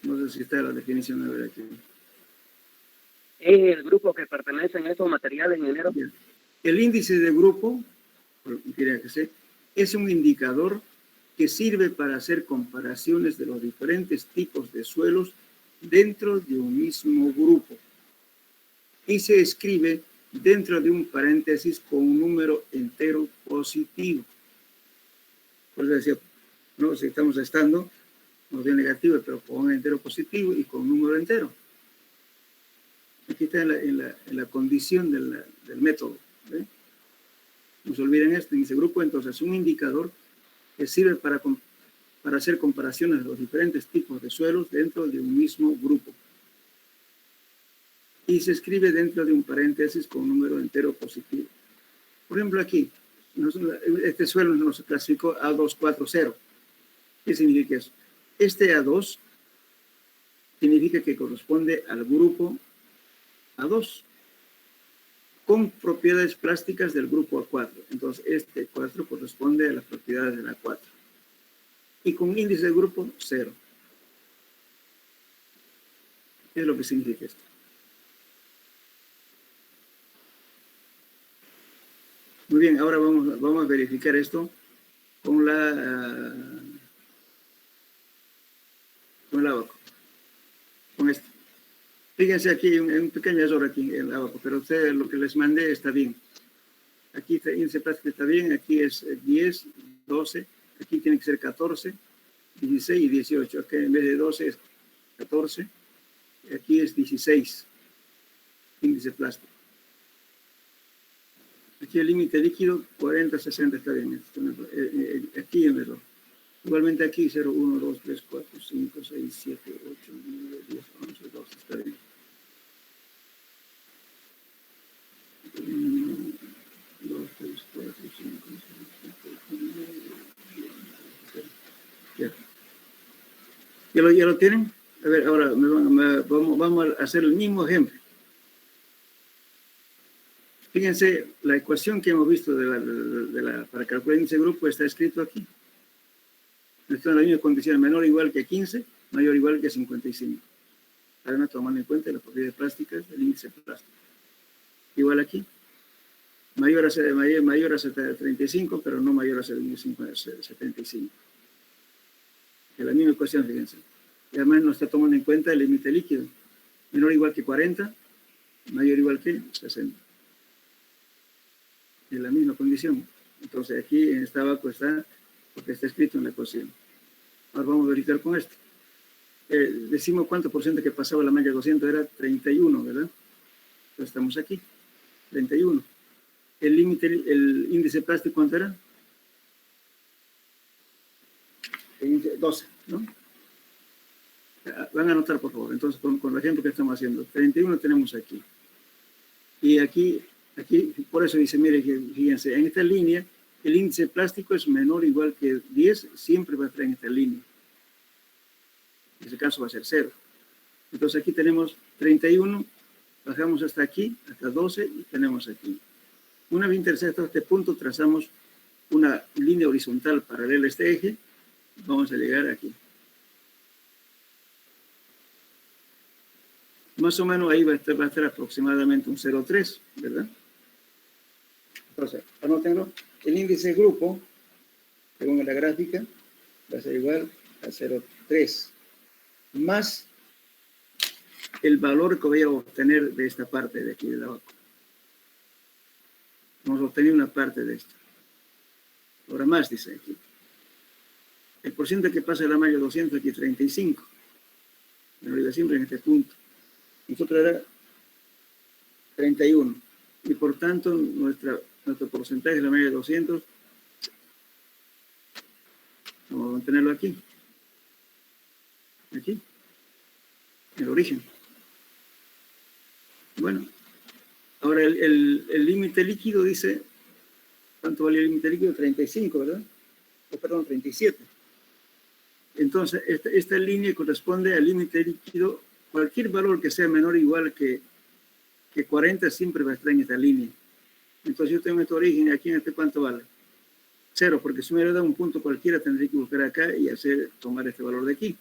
No sé si está la definición, a ver aquí. Es el grupo que pertenecen a estos materiales, ingeniero. El índice de grupo, es un indicador que sirve para hacer comparaciones de los diferentes tipos de suelos dentro de un mismo grupo. Y se escribe dentro de un paréntesis con un número entero positivo. Por eso decía, no, si estamos estando, no dio negativo, pero con un entero positivo y con un número entero. Aquí está en la condición del método. ¿Ve? No se olviden esto, en ese grupo, entonces, es un indicador que sirve para para hacer comparaciones de los diferentes tipos de suelos dentro de un mismo grupo. Y se escribe dentro de un paréntesis con un número entero positivo. Por ejemplo, aquí, este suelo nos clasificó A240. ¿Qué significa eso? Este A2 significa que corresponde al grupo A2 con propiedades plásticas del grupo A4. Entonces, este 4 corresponde a las propiedades del A4. Y con índice de grupo 0. ¿Qué es lo que significa esto? Muy bien, ahora vamos a verificar esto con el abaco. Con esto. Fíjense aquí, hay un pequeño error aquí en el abaco, pero ustedes lo que les mandé está bien. Aquí el índice plástico está bien, aquí es 10, 12, aquí tiene que ser 14, 16 y 18. Aquí en vez de 12 es 14, aquí es 16, índice plástico. Aquí el límite líquido, 40, 60 está bien. Aquí en error. Igualmente aquí, 0, 1, 2, 3, 4, 5, 6, 7, 8, 9, 10, 11, 12, está bien. 1, 2, 3, 4, 5, 6, 7, 8, 9, 10, 11. ¿Ya lo tienen? A ver, ahora vamos a hacer el mismo ejemplo. Fíjense, la ecuación que hemos visto para calcular el índice de grupo está escrito aquí. Está en la misma condición, menor o igual que 15, mayor o igual que 55. Además, tomando en cuenta las propiedades plásticas del índice plástico. Igual aquí, mayor a 35, pero no mayor a 75. Es la misma ecuación, fíjense. Y además no está tomando en cuenta el límite líquido. Menor o igual que 40, mayor o igual que 60. Es la misma condición. Entonces aquí en esta abaco está, porque está escrito en la ecuación. Ahora vamos a verificar con esto. Decimos cuánto por ciento que pasaba la malla 200, era 31, ¿verdad? Entonces estamos aquí, 31. El límite, el índice plástico, ¿cuánto era? 12, ¿no? Van a anotar, por favor. Entonces, con el ejemplo que estamos haciendo, 31 tenemos aquí. Y aquí, por eso dice, mire, fíjense, en esta línea, el índice plástico es menor o igual que 10, siempre va a estar en esta línea. En ese caso va a ser 0. Entonces aquí tenemos 31, bajamos hasta aquí, hasta 12, y tenemos aquí. Una vez intersectado este punto, trazamos una línea horizontal paralela a este eje, vamos a llegar aquí. Más o menos ahí va a estar aproximadamente un 0,3, ¿verdad? Entonces, anótenlo. El índice de grupo, según la gráfica, va a ser igual a 0,3 más el valor que voy a obtener de esta parte de aquí de abajo. Vamos a obtener una parte de esto. Ahora más, dice aquí. El porcentaje que pasa de la malla 200 aquí, 35. Me olvido siempre en este punto. Nosotros era 31. Y por tanto, nuestro porcentaje de la malla de 200, vamos a mantenerlo aquí. Aquí. El origen. Bueno. Ahora el límite líquido dice, ¿cuánto vale el límite líquido? 35, ¿verdad? Perdón, 37. Entonces, esta línea corresponde al límite líquido. Cualquier valor que sea menor o igual que 40 siempre va a estar en esta línea. Entonces yo tengo este origen, aquí en este ¿cuánto vale? 0, porque si me hubiera dado un punto cualquiera tendría que buscar acá y tomar este valor de aquí.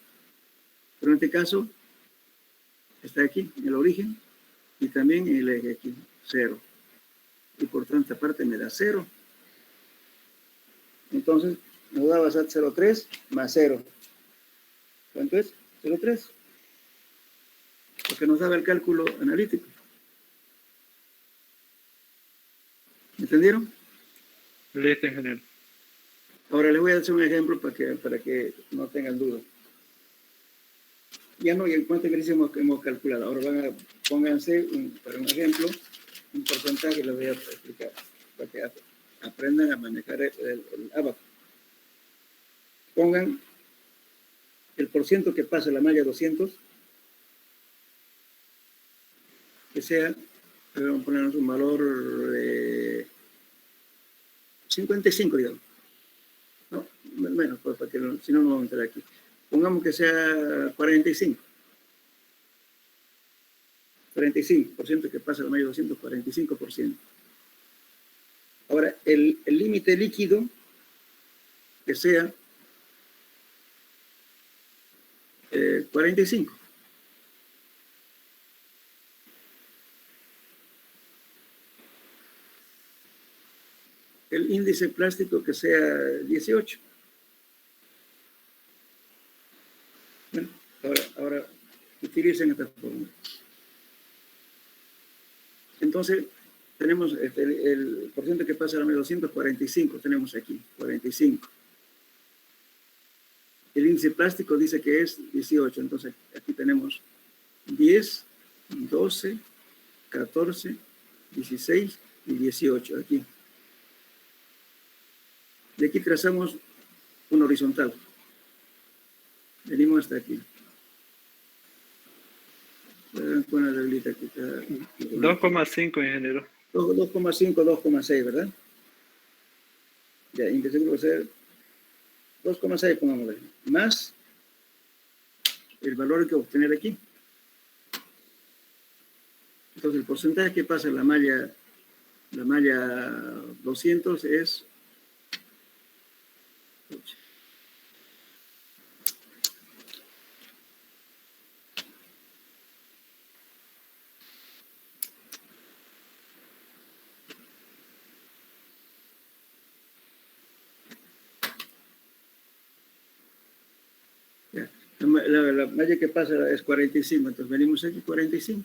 Pero en este caso, está aquí, en el origen, y también en el eje aquí, 0. Y por tanto, esta parte me da 0. Entonces, nos da basar 0,3 más 0. ¿Cuánto es? 0,3. Porque nos daba el cálculo analítico. ¿Entendieron? Listo, ingeniero. Ahora les voy a hacer un ejemplo para que no tengan duda. Ya no, y el cuánto ejercicio hemos calculado. Ahora pónganse, para un ejemplo, un porcentaje, les voy a explicar, para que aprendan a manejar el abaco. Pongan el porciento que pasa la malla 200, que sea, vamos a ponernos un valor 55, digamos. No, menos, pues, para que si no, no vamos a entrar aquí. Pongamos que sea 45. 45% que pasa la malla 200, 45%. Ahora, el límite líquido que sea 45. El índice plástico que sea 18. Bueno, ahora utilicen esta fórmula. Entonces, tenemos el porcentaje que pasa a la malla 245, tenemos aquí, 45. El índice plástico dice que es 18, entonces aquí tenemos 10, 12, 14, 16 y 18 aquí. De aquí trazamos un horizontal. Venimos hasta aquí. Con la reglita aquí. 2,5, ingeniero. 2,5, 2,6, ¿verdad? Ya, y que seguro va a ser 2,6, pongámosle. Más el valor que obtener aquí. Entonces, el porcentaje que pasa en la malla 200 es 8. Ya. La malla que pasa es 45, entonces venimos aquí 45.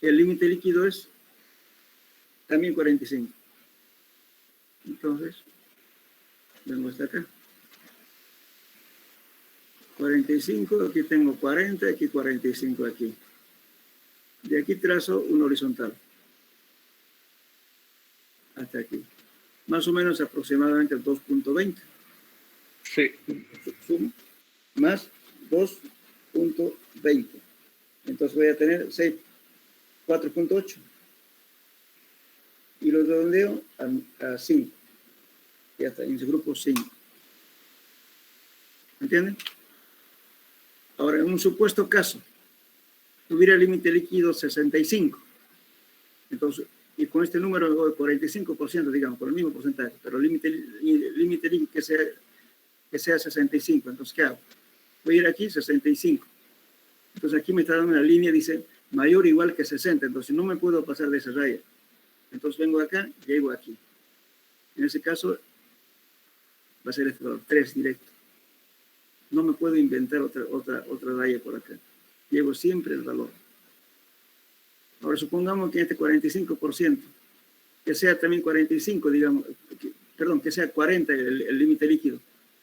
El límite líquido es también 45. Entonces, vengo hasta acá. 45, aquí tengo 40, aquí 45 aquí. De aquí trazo un horizontal. Hasta aquí. Más o menos aproximadamente 2.20. Sí. Sumo. Más 2.20. Entonces voy a tener 4.8. Y lo redondeo a 5. Ya está, en ese grupo 5. ¿Entienden? Ahora, en un supuesto caso, tuviera el límite líquido 65. Entonces, y con este número de 45%, digamos, por el mismo porcentaje, pero el límite líquido que sea 65. Entonces, ¿qué hago? Voy a ir aquí, 65. Entonces, aquí me está dando una línea, dice, mayor o igual que 60. Entonces, no me puedo pasar de esa raya. Entonces, vengo acá, llego aquí. En ese caso, va a ser este valor, 3 directo. No me puedo inventar otra raya por acá. Llevo siempre el valor. Ahora supongamos que este 45%, que sea también 45, digamos, que sea 40 el límite líquido.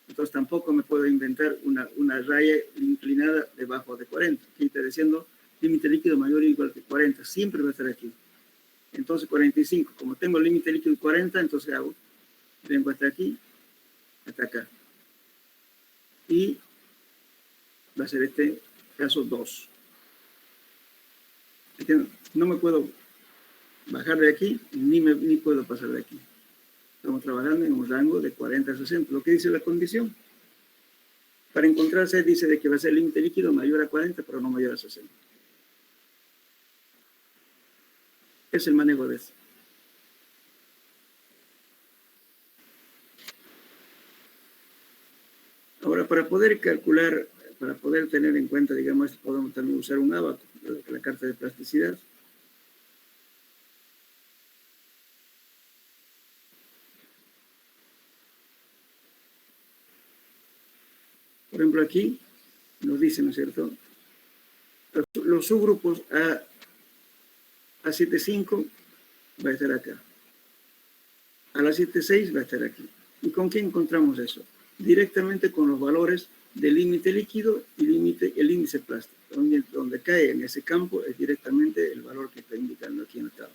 Entonces tampoco me puedo inventar una raya inclinada debajo de 40. Aquí está diciendo límite líquido mayor o igual que 40. Siempre va a estar aquí. Entonces 45. Como tengo el límite líquido 40, entonces hago, vengo hasta aquí, hasta acá. Y va a ser este caso 2. No me puedo bajar de aquí, ni puedo pasar de aquí. Estamos trabajando en un rango de 40 a 60. Lo que dice la condición. Para encontrarse dice de que va a ser el límite líquido mayor a 40, pero no mayor a 60. Es el manejo de eso. Ahora, para poder calcular, para poder tener en cuenta, digamos, podemos también usar un abaco, la carta de plasticidad. Por ejemplo, aquí nos dice, ¿no es cierto? Los subgrupos A75 va a estar acá. A la 76 va a estar aquí. ¿Y con qué encontramos eso? Directamente con los valores del límite líquido y el índice plástico. Donde cae en ese campo es directamente el valor que está indicando aquí en la tabla.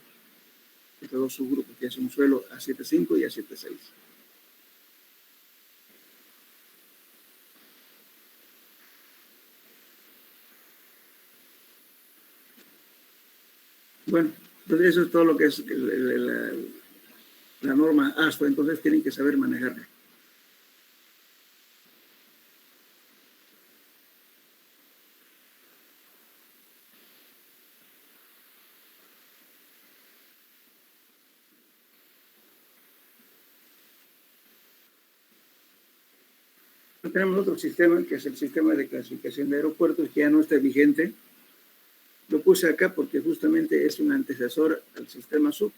Estos dos subgrupos, que es un suelo A75 y A76. Bueno, entonces eso es todo lo que es la norma ASTO, entonces tienen que saber manejarlo. Tenemos otro sistema, que es el sistema de clasificación de aeropuertos, que ya no está vigente. Lo puse acá porque justamente es un antecesor al sistema SUB.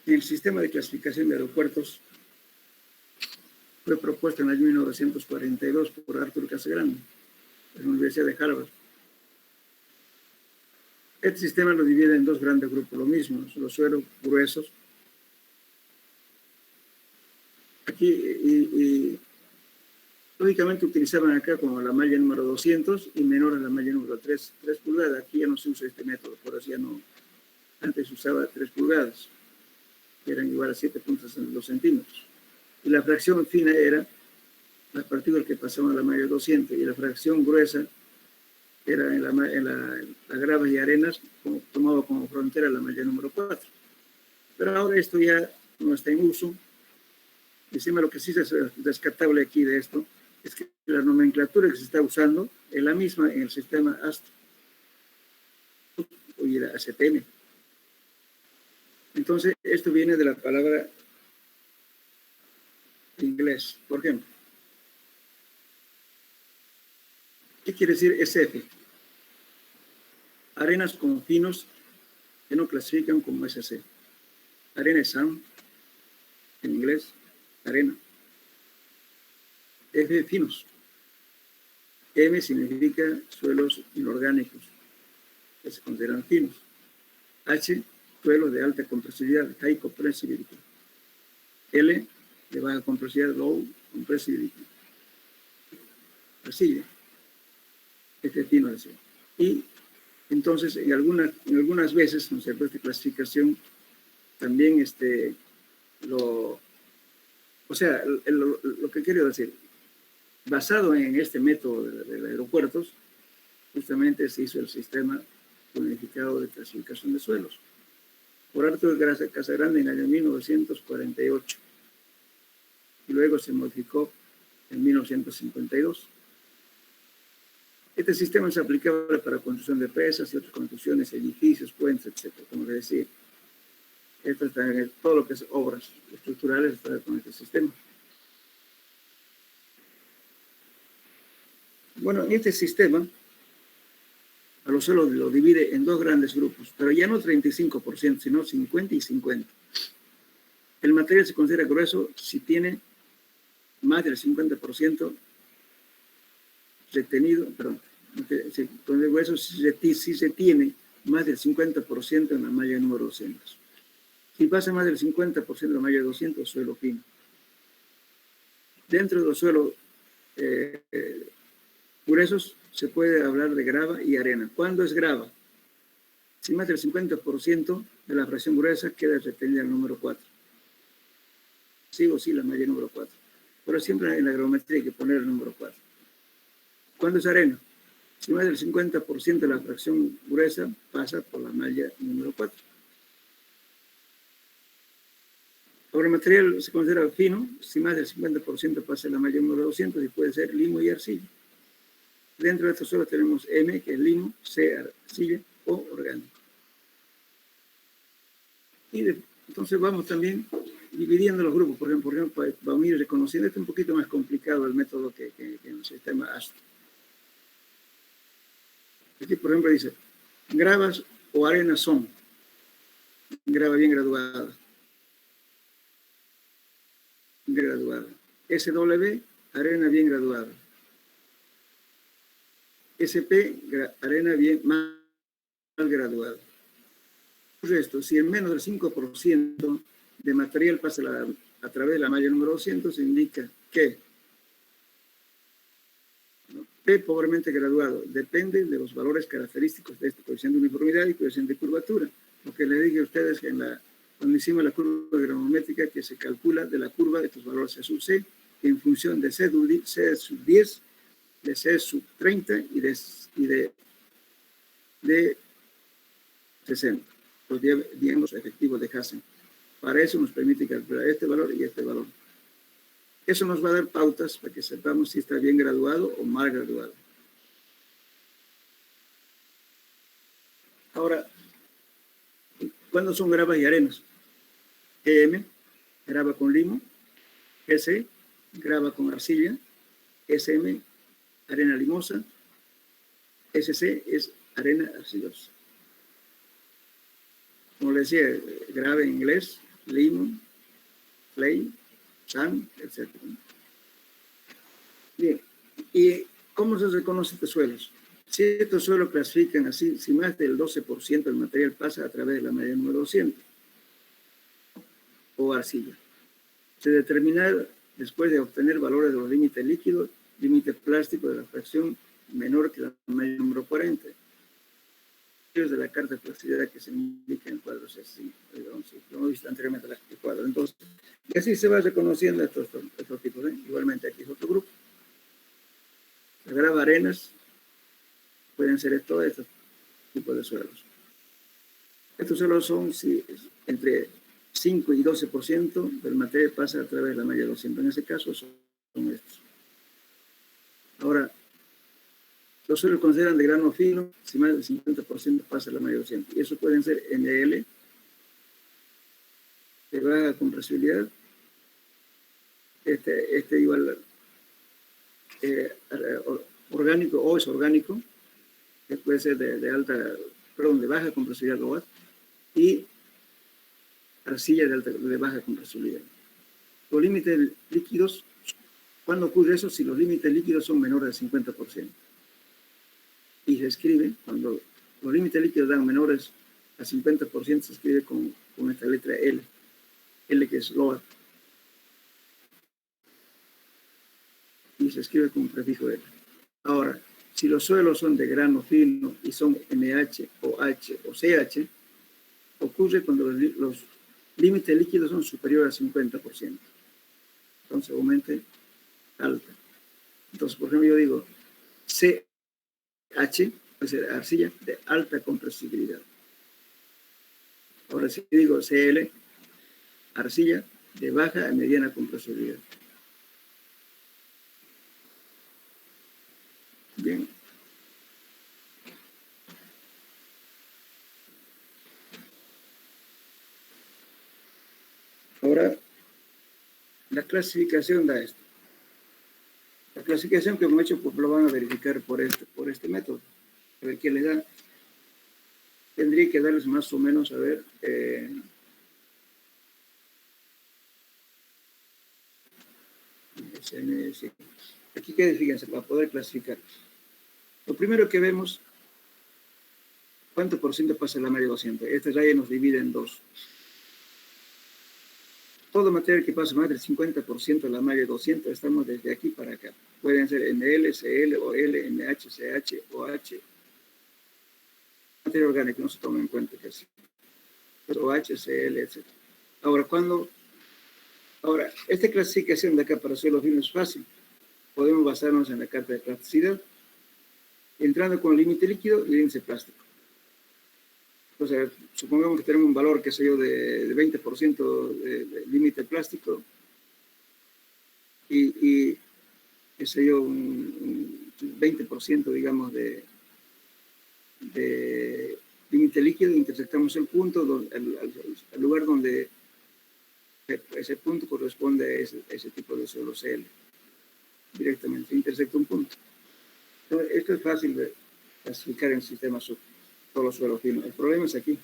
El sistema de clasificación de aeropuertos fue propuesto en el año 1942 por Arthur Casagrande, en la Universidad de Harvard. Este sistema lo divide en dos grandes grupos, lo mismo, los suelos gruesos. Aquí, y lógicamente utilizaban acá como la malla número 200 y menor a la malla número 3 pulgadas. Aquí ya no se usa este método, por así ya no. Antes se usaba 3 pulgadas, que eran igual a 7.2 centímetros. Y la fracción fina era las partículas que pasaban a la malla 200, y la fracción gruesa era en la gravas y arenas, tomado como frontera la malla número 4. Pero ahora esto ya no está en uso. Encima lo que sí es rescatable aquí de esto es que la nomenclatura que se está usando es la misma en el sistema ASTO y la ACTM. Entonces, esto viene de la palabra en inglés, por ejemplo. ¿Qué quiere decir SF? Arenas con finos que no clasifican como SC. Arena es sand, en inglés, arena. F, finos. M significa suelos inorgánicos, que se consideran finos. H, suelos de alta compresibilidad, high compressibility. L, de baja compresibilidad, low compressibility. Así, este fino así. Y entonces, en algunas veces, ¿no es cierto?, esta clasificación también lo que quiero decir, basado en este método de aeropuertos, justamente se hizo el sistema unificado de clasificación de suelos por Arthur Casagrande en el año 1948 y luego se modificó en 1952. Este sistema es aplicable para construcción de presas y otras construcciones, edificios, puentes, etc. Como les decía, esto está en todo lo que es obras estructurales está con este sistema. Bueno, en este sistema, a los suelos lo divide en dos grandes grupos, pero ya no 35%, sino 50 y 50. El material se considera grueso si tiene más del 50% retenido, perdón, con el grueso si se tiene más del 50% en la malla número 200. Si pasa más del 50% de la malla 200, suelo fino. Dentro de los suelos gruesos se puede hablar de grava y arena. ¿Cuándo es grava? Si más del 50% de la fracción gruesa queda retenida el número 4. Sí o sí, la malla número 4. Pero siempre en la gravimetría hay que poner el número 4. ¿Cuándo es arena? Si más del 50% de la fracción gruesa pasa por la malla número 4. Ahora, el material se considera fino si más del 50% pasa la malla número 200 y puede ser limo y arcilla. Dentro de estos suelos tenemos M, que es limo, C, arcilla o orgánico. Y entonces vamos también dividiendo los grupos, por ejemplo para unir y reconociendo. Este es un poquito más complicado el método que en el sistema ASTO. Aquí, por ejemplo, dice, gravas o arenas son, grava bien graduada. SW, arena bien graduada. SP, arena bien mal graduada. Esto, si en menos del 5% de material pasa a través de la malla número 200, indica que P pobremente graduado depende de los valores característicos de este coeficiente de uniformidad y coeficiente de curvatura. Lo que les dije a ustedes que cuando hicimos la curva gravimétrica, que se calcula de la curva de estos valores C sub C en función de C sub 10 de C sub 30 y de 60, los diámetros efectivos de Hassen. Para eso nos permite calcular este valor y este valor. Eso nos va a dar pautas para que sepamos si está bien graduado o mal graduado. Ahora, ¿cuándo son gravas y arenas? EM, grava con limo. S, grava con arcilla. SM, arena limosa. SC es arena arcillosa. Como les decía, grava en inglés, limo, clay, sand, etc. Bien, ¿y cómo se reconoce estos suelos? Si estos suelos clasifican así, si más del 12% del material pasa a través de la medida número 200 o arcilla, se determina después de obtener valores de los límites líquidos, límite plástico de la fracción menor que la medida número 40. De la carta de plasticidad que se indica en el cuadro C5, lo hemos visto anteriormente el cuadro. Entonces, y así se va reconociendo estos tipos. Igualmente aquí es otro grupo. Las gravas arenas pueden ser todos estos tipos de suelos. Estos suelos son entre 5 y 12% del material pasa a través de la malla 200. En ese caso son estos. Ahora, los suelos consideran de grano fino si más del 50% pasa la malla 200. Y eso pueden ser NL, de baja compresibilidad. Este igual orgánico o es orgánico, que puede ser de baja compresibilidad global, y arcilla de baja compresibilidad. Los límites líquidos, ¿cuándo ocurre eso? Si los límites líquidos son menores del 50%. Y se escribe, cuando los límites líquidos dan menores a 50%, se escribe con esta letra L. L que es lower. Y se escribe con un prefijo L. Ahora, si los suelos son de grano fino y son NH, OH o CH, ocurre cuando los límites líquidos son superiores al 50%. Entonces, aumente alta. Entonces, por ejemplo, yo digo CH, puede ser arcilla de alta compresibilidad. Ahora, si digo CL, arcilla de baja a mediana compresibilidad. Bien. Ahora, la clasificación da esto. La clasificación que hemos hecho, pues lo van a verificar por este método. A ver qué le da. Tendría que darles más o menos, a ver, sí. Aquí queda, fíjense, para poder clasificar. Lo primero que vemos, ¿cuánto por ciento pasa la media 200? Esta raya nos divide en dos. Todo material que pasa más del 50% de la malla 200, estamos desde aquí para acá. Pueden ser NL, CL, OL, NH, CH, OH. Material orgánico no se toma en cuenta casi. OH, CL, etc. Ahora, esta clasificación de acá para suelos finos es fácil. Podemos basarnos en la carta de plasticidad, entrando con el límite líquido y el índice plástico. O sea, supongamos que tenemos un valor, qué sé yo, de 20% de límite plástico y qué sé yo, un 20%, digamos, de límite líquido, intersectamos el punto, el lugar donde ese punto corresponde a ese tipo de suelo CL. Directamente, intersecta un punto. Entonces, esto es fácil de clasificar en el sistema sub. Todos los suelos finos. El problema es aquí,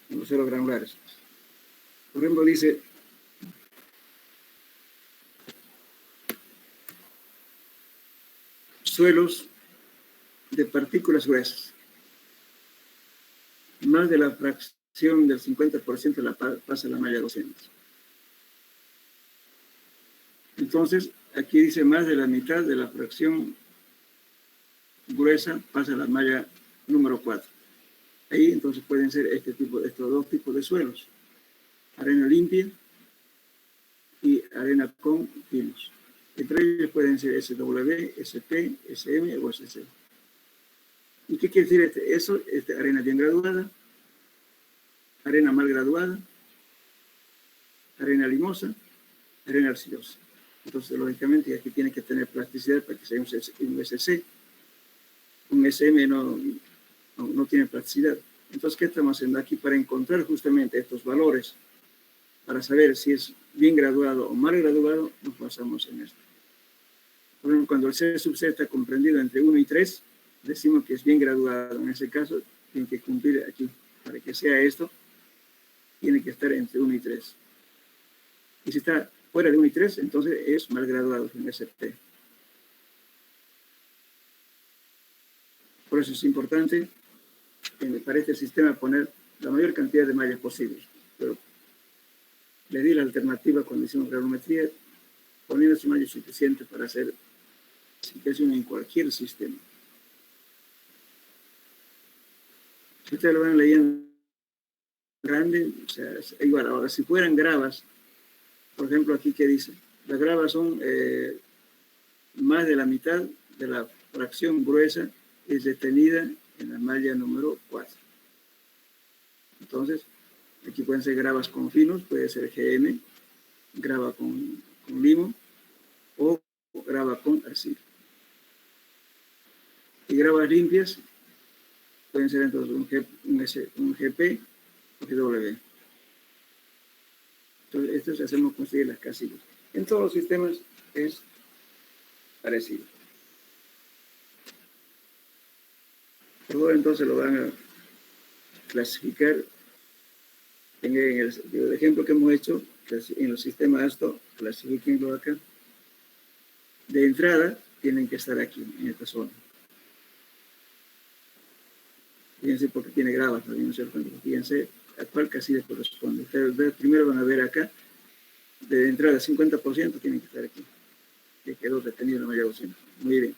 en los suelos granulares. Por ejemplo, dice suelos de partículas gruesas. Más de la fracción del 50% pasa la malla 200. Entonces, aquí dice más de la mitad de la fracción gruesa pasa la malla número 4. Ahí entonces pueden ser estos dos tipos de suelos. Arena limpia y arena con pinos. Entre ellos pueden ser SW, SP, SM o SC. ¿Y qué quiere decir eso? Arena bien graduada, arena mal graduada, arena limosa, arena arcillosa. Entonces, lógicamente, aquí tiene que tener plasticidad para que sea un SC. Un SM no tiene plasticidad. Entonces, ¿qué estamos haciendo aquí? Para encontrar justamente estos valores, para saber si es bien graduado o mal graduado, nos basamos en esto. Por ejemplo, cuando el C sub C está comprendido entre 1 y 3, decimos que es bien graduado. En ese caso, tiene que cumplir aquí. Para que sea esto, tiene que estar entre 1 y 3. Y si está fuera de 1 y 3, entonces es mal graduado en SP. Por eso es importante para este sistema poner la mayor cantidad de mallas posibles. Pero le di la alternativa cuando hicimos granulometría, poniendo su malla suficiente para hacer clasificación en cualquier sistema. Si ustedes lo van leyendo grande, o sea, es igual. Ahora, si fueran gravas, por ejemplo, aquí que dice, las gravas son más de la mitad de la fracción gruesa es detenida en la malla número 4. Entonces, aquí pueden ser gravas con finos, puede ser GM, grava con limo o grava con arcilla. Y gravas limpias pueden ser entonces un GP o GW. Entonces, esto se hacemos conseguir las casillas. En todos los sistemas es parecido. Luego entonces lo van a clasificar en el ejemplo que hemos hecho en el sistema ASTO, clasifíquenlo acá. De entrada tienen que estar aquí, en esta zona. Fíjense porque tiene gravas también, ¿no es cierto? Fíjense a cuál casilla corresponde. Ustedes primero van a ver acá, de entrada 50% tienen que estar aquí. Que quedó detenido en la malla 200. Muy bien.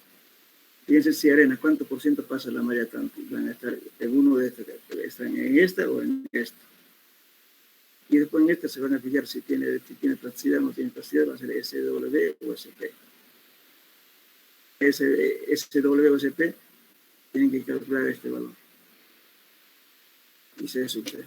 Fíjense si arena, ¿cuánto por ciento pasa la malla tanto? Van a estar en uno de estos, están en esta o en esta. Y después en esta se van a fijar si tiene plasticidad o no tiene plasticidad, va a ser SW o SP. SW o SP tienen que calcular este valor. Y se sube.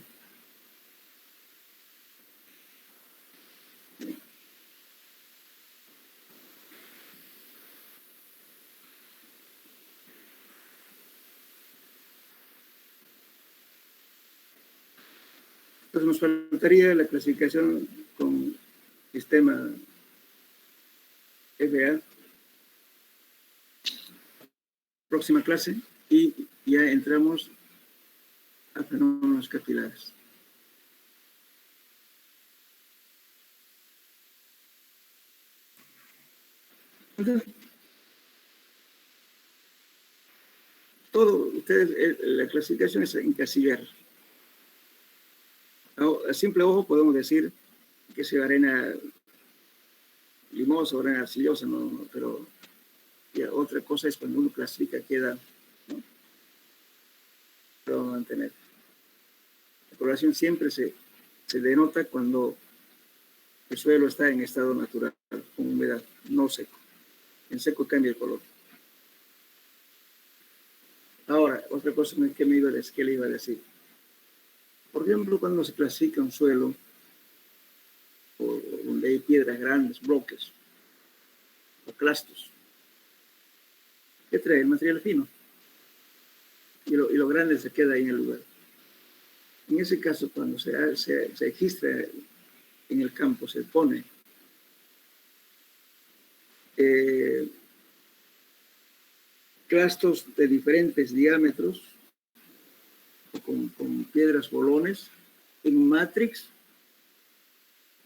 Entonces nos faltaría la clasificación con sistema FA. Próxima clase y ya entramos a fenómenos capilares. Entonces, ustedes, la clasificación es encasillar. A simple ojo podemos decir que sea arena limosa o arena arcillosa, pero ya otra cosa es cuando uno clasifica qué edad, ¿no? Lo vamos a mantener. La coloración siempre se denota cuando el suelo está en estado natural, con humedad, no seco. En seco cambia el color. Ahora, otra cosa que le iba a decir. Por ejemplo, cuando se clasifica un suelo, o donde hay piedras grandes, bloques, o clastos, ¿qué trae? El material fino. Y lo grande se queda ahí en el lugar. En ese caso, cuando se registra en el campo, se pone clastos de diferentes diámetros, con piedras bolones, en matrix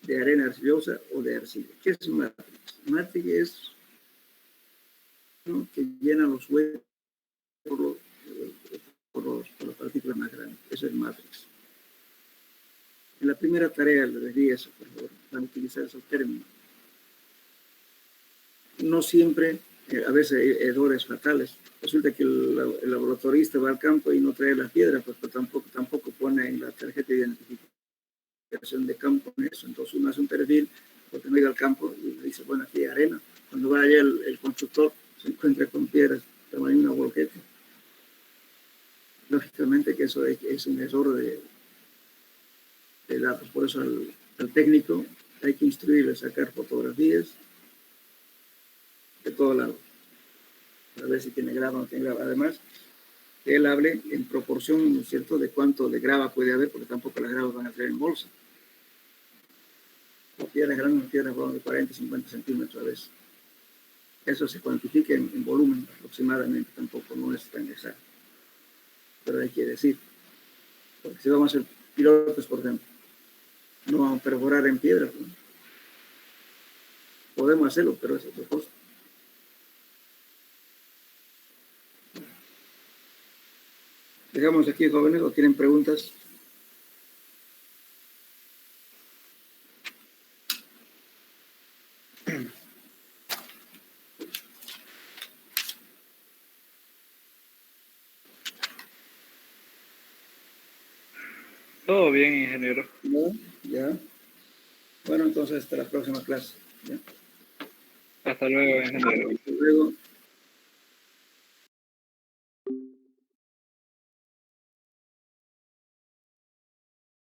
de arena arcillosa o de arcilla. ¿Qué es matrix? Matrix es, ¿no?, que llena los huecos por las partículas más grandes. Eso es matrix. En la primera tarea les di eso, por favor, van a utilizar esos términos. No siempre, a veces hay errores fatales. Resulta que el laboratorista va al campo y no trae las piedras, pues tampoco pone en la tarjeta de identificación de campo en eso. Entonces uno hace un perfil, porque no llega al campo y le dice, bueno, aquí hay arena, cuando vaya el constructor se encuentra con piedras tamaño de una volqueta. Lógicamente que eso es un error de datos. Por eso al técnico hay que instruirle a sacar fotografías de todo lado, para ver si tiene grava o no tiene grava. Además, que él hable en proporción, ¿no es cierto?, de cuánto de grava puede haber, porque tampoco las gravas van a traer en bolsa. Las piedras grandes, las piedras de 40, 50 centímetros a veces. Eso se cuantifica en volumen aproximadamente, tampoco no es tan exacto. Pero hay que decir, porque si vamos a hacer pilotos, por ejemplo, no vamos a perforar en piedra, pues. Podemos hacerlo, pero es otra cosa. Dejamos aquí, jóvenes, ¿o tienen preguntas? Todo bien, ingeniero. ¿No? ¿Ya? Bueno, entonces hasta la próxima clase. ¿Ya? Hasta luego, ingeniero. Hasta luego.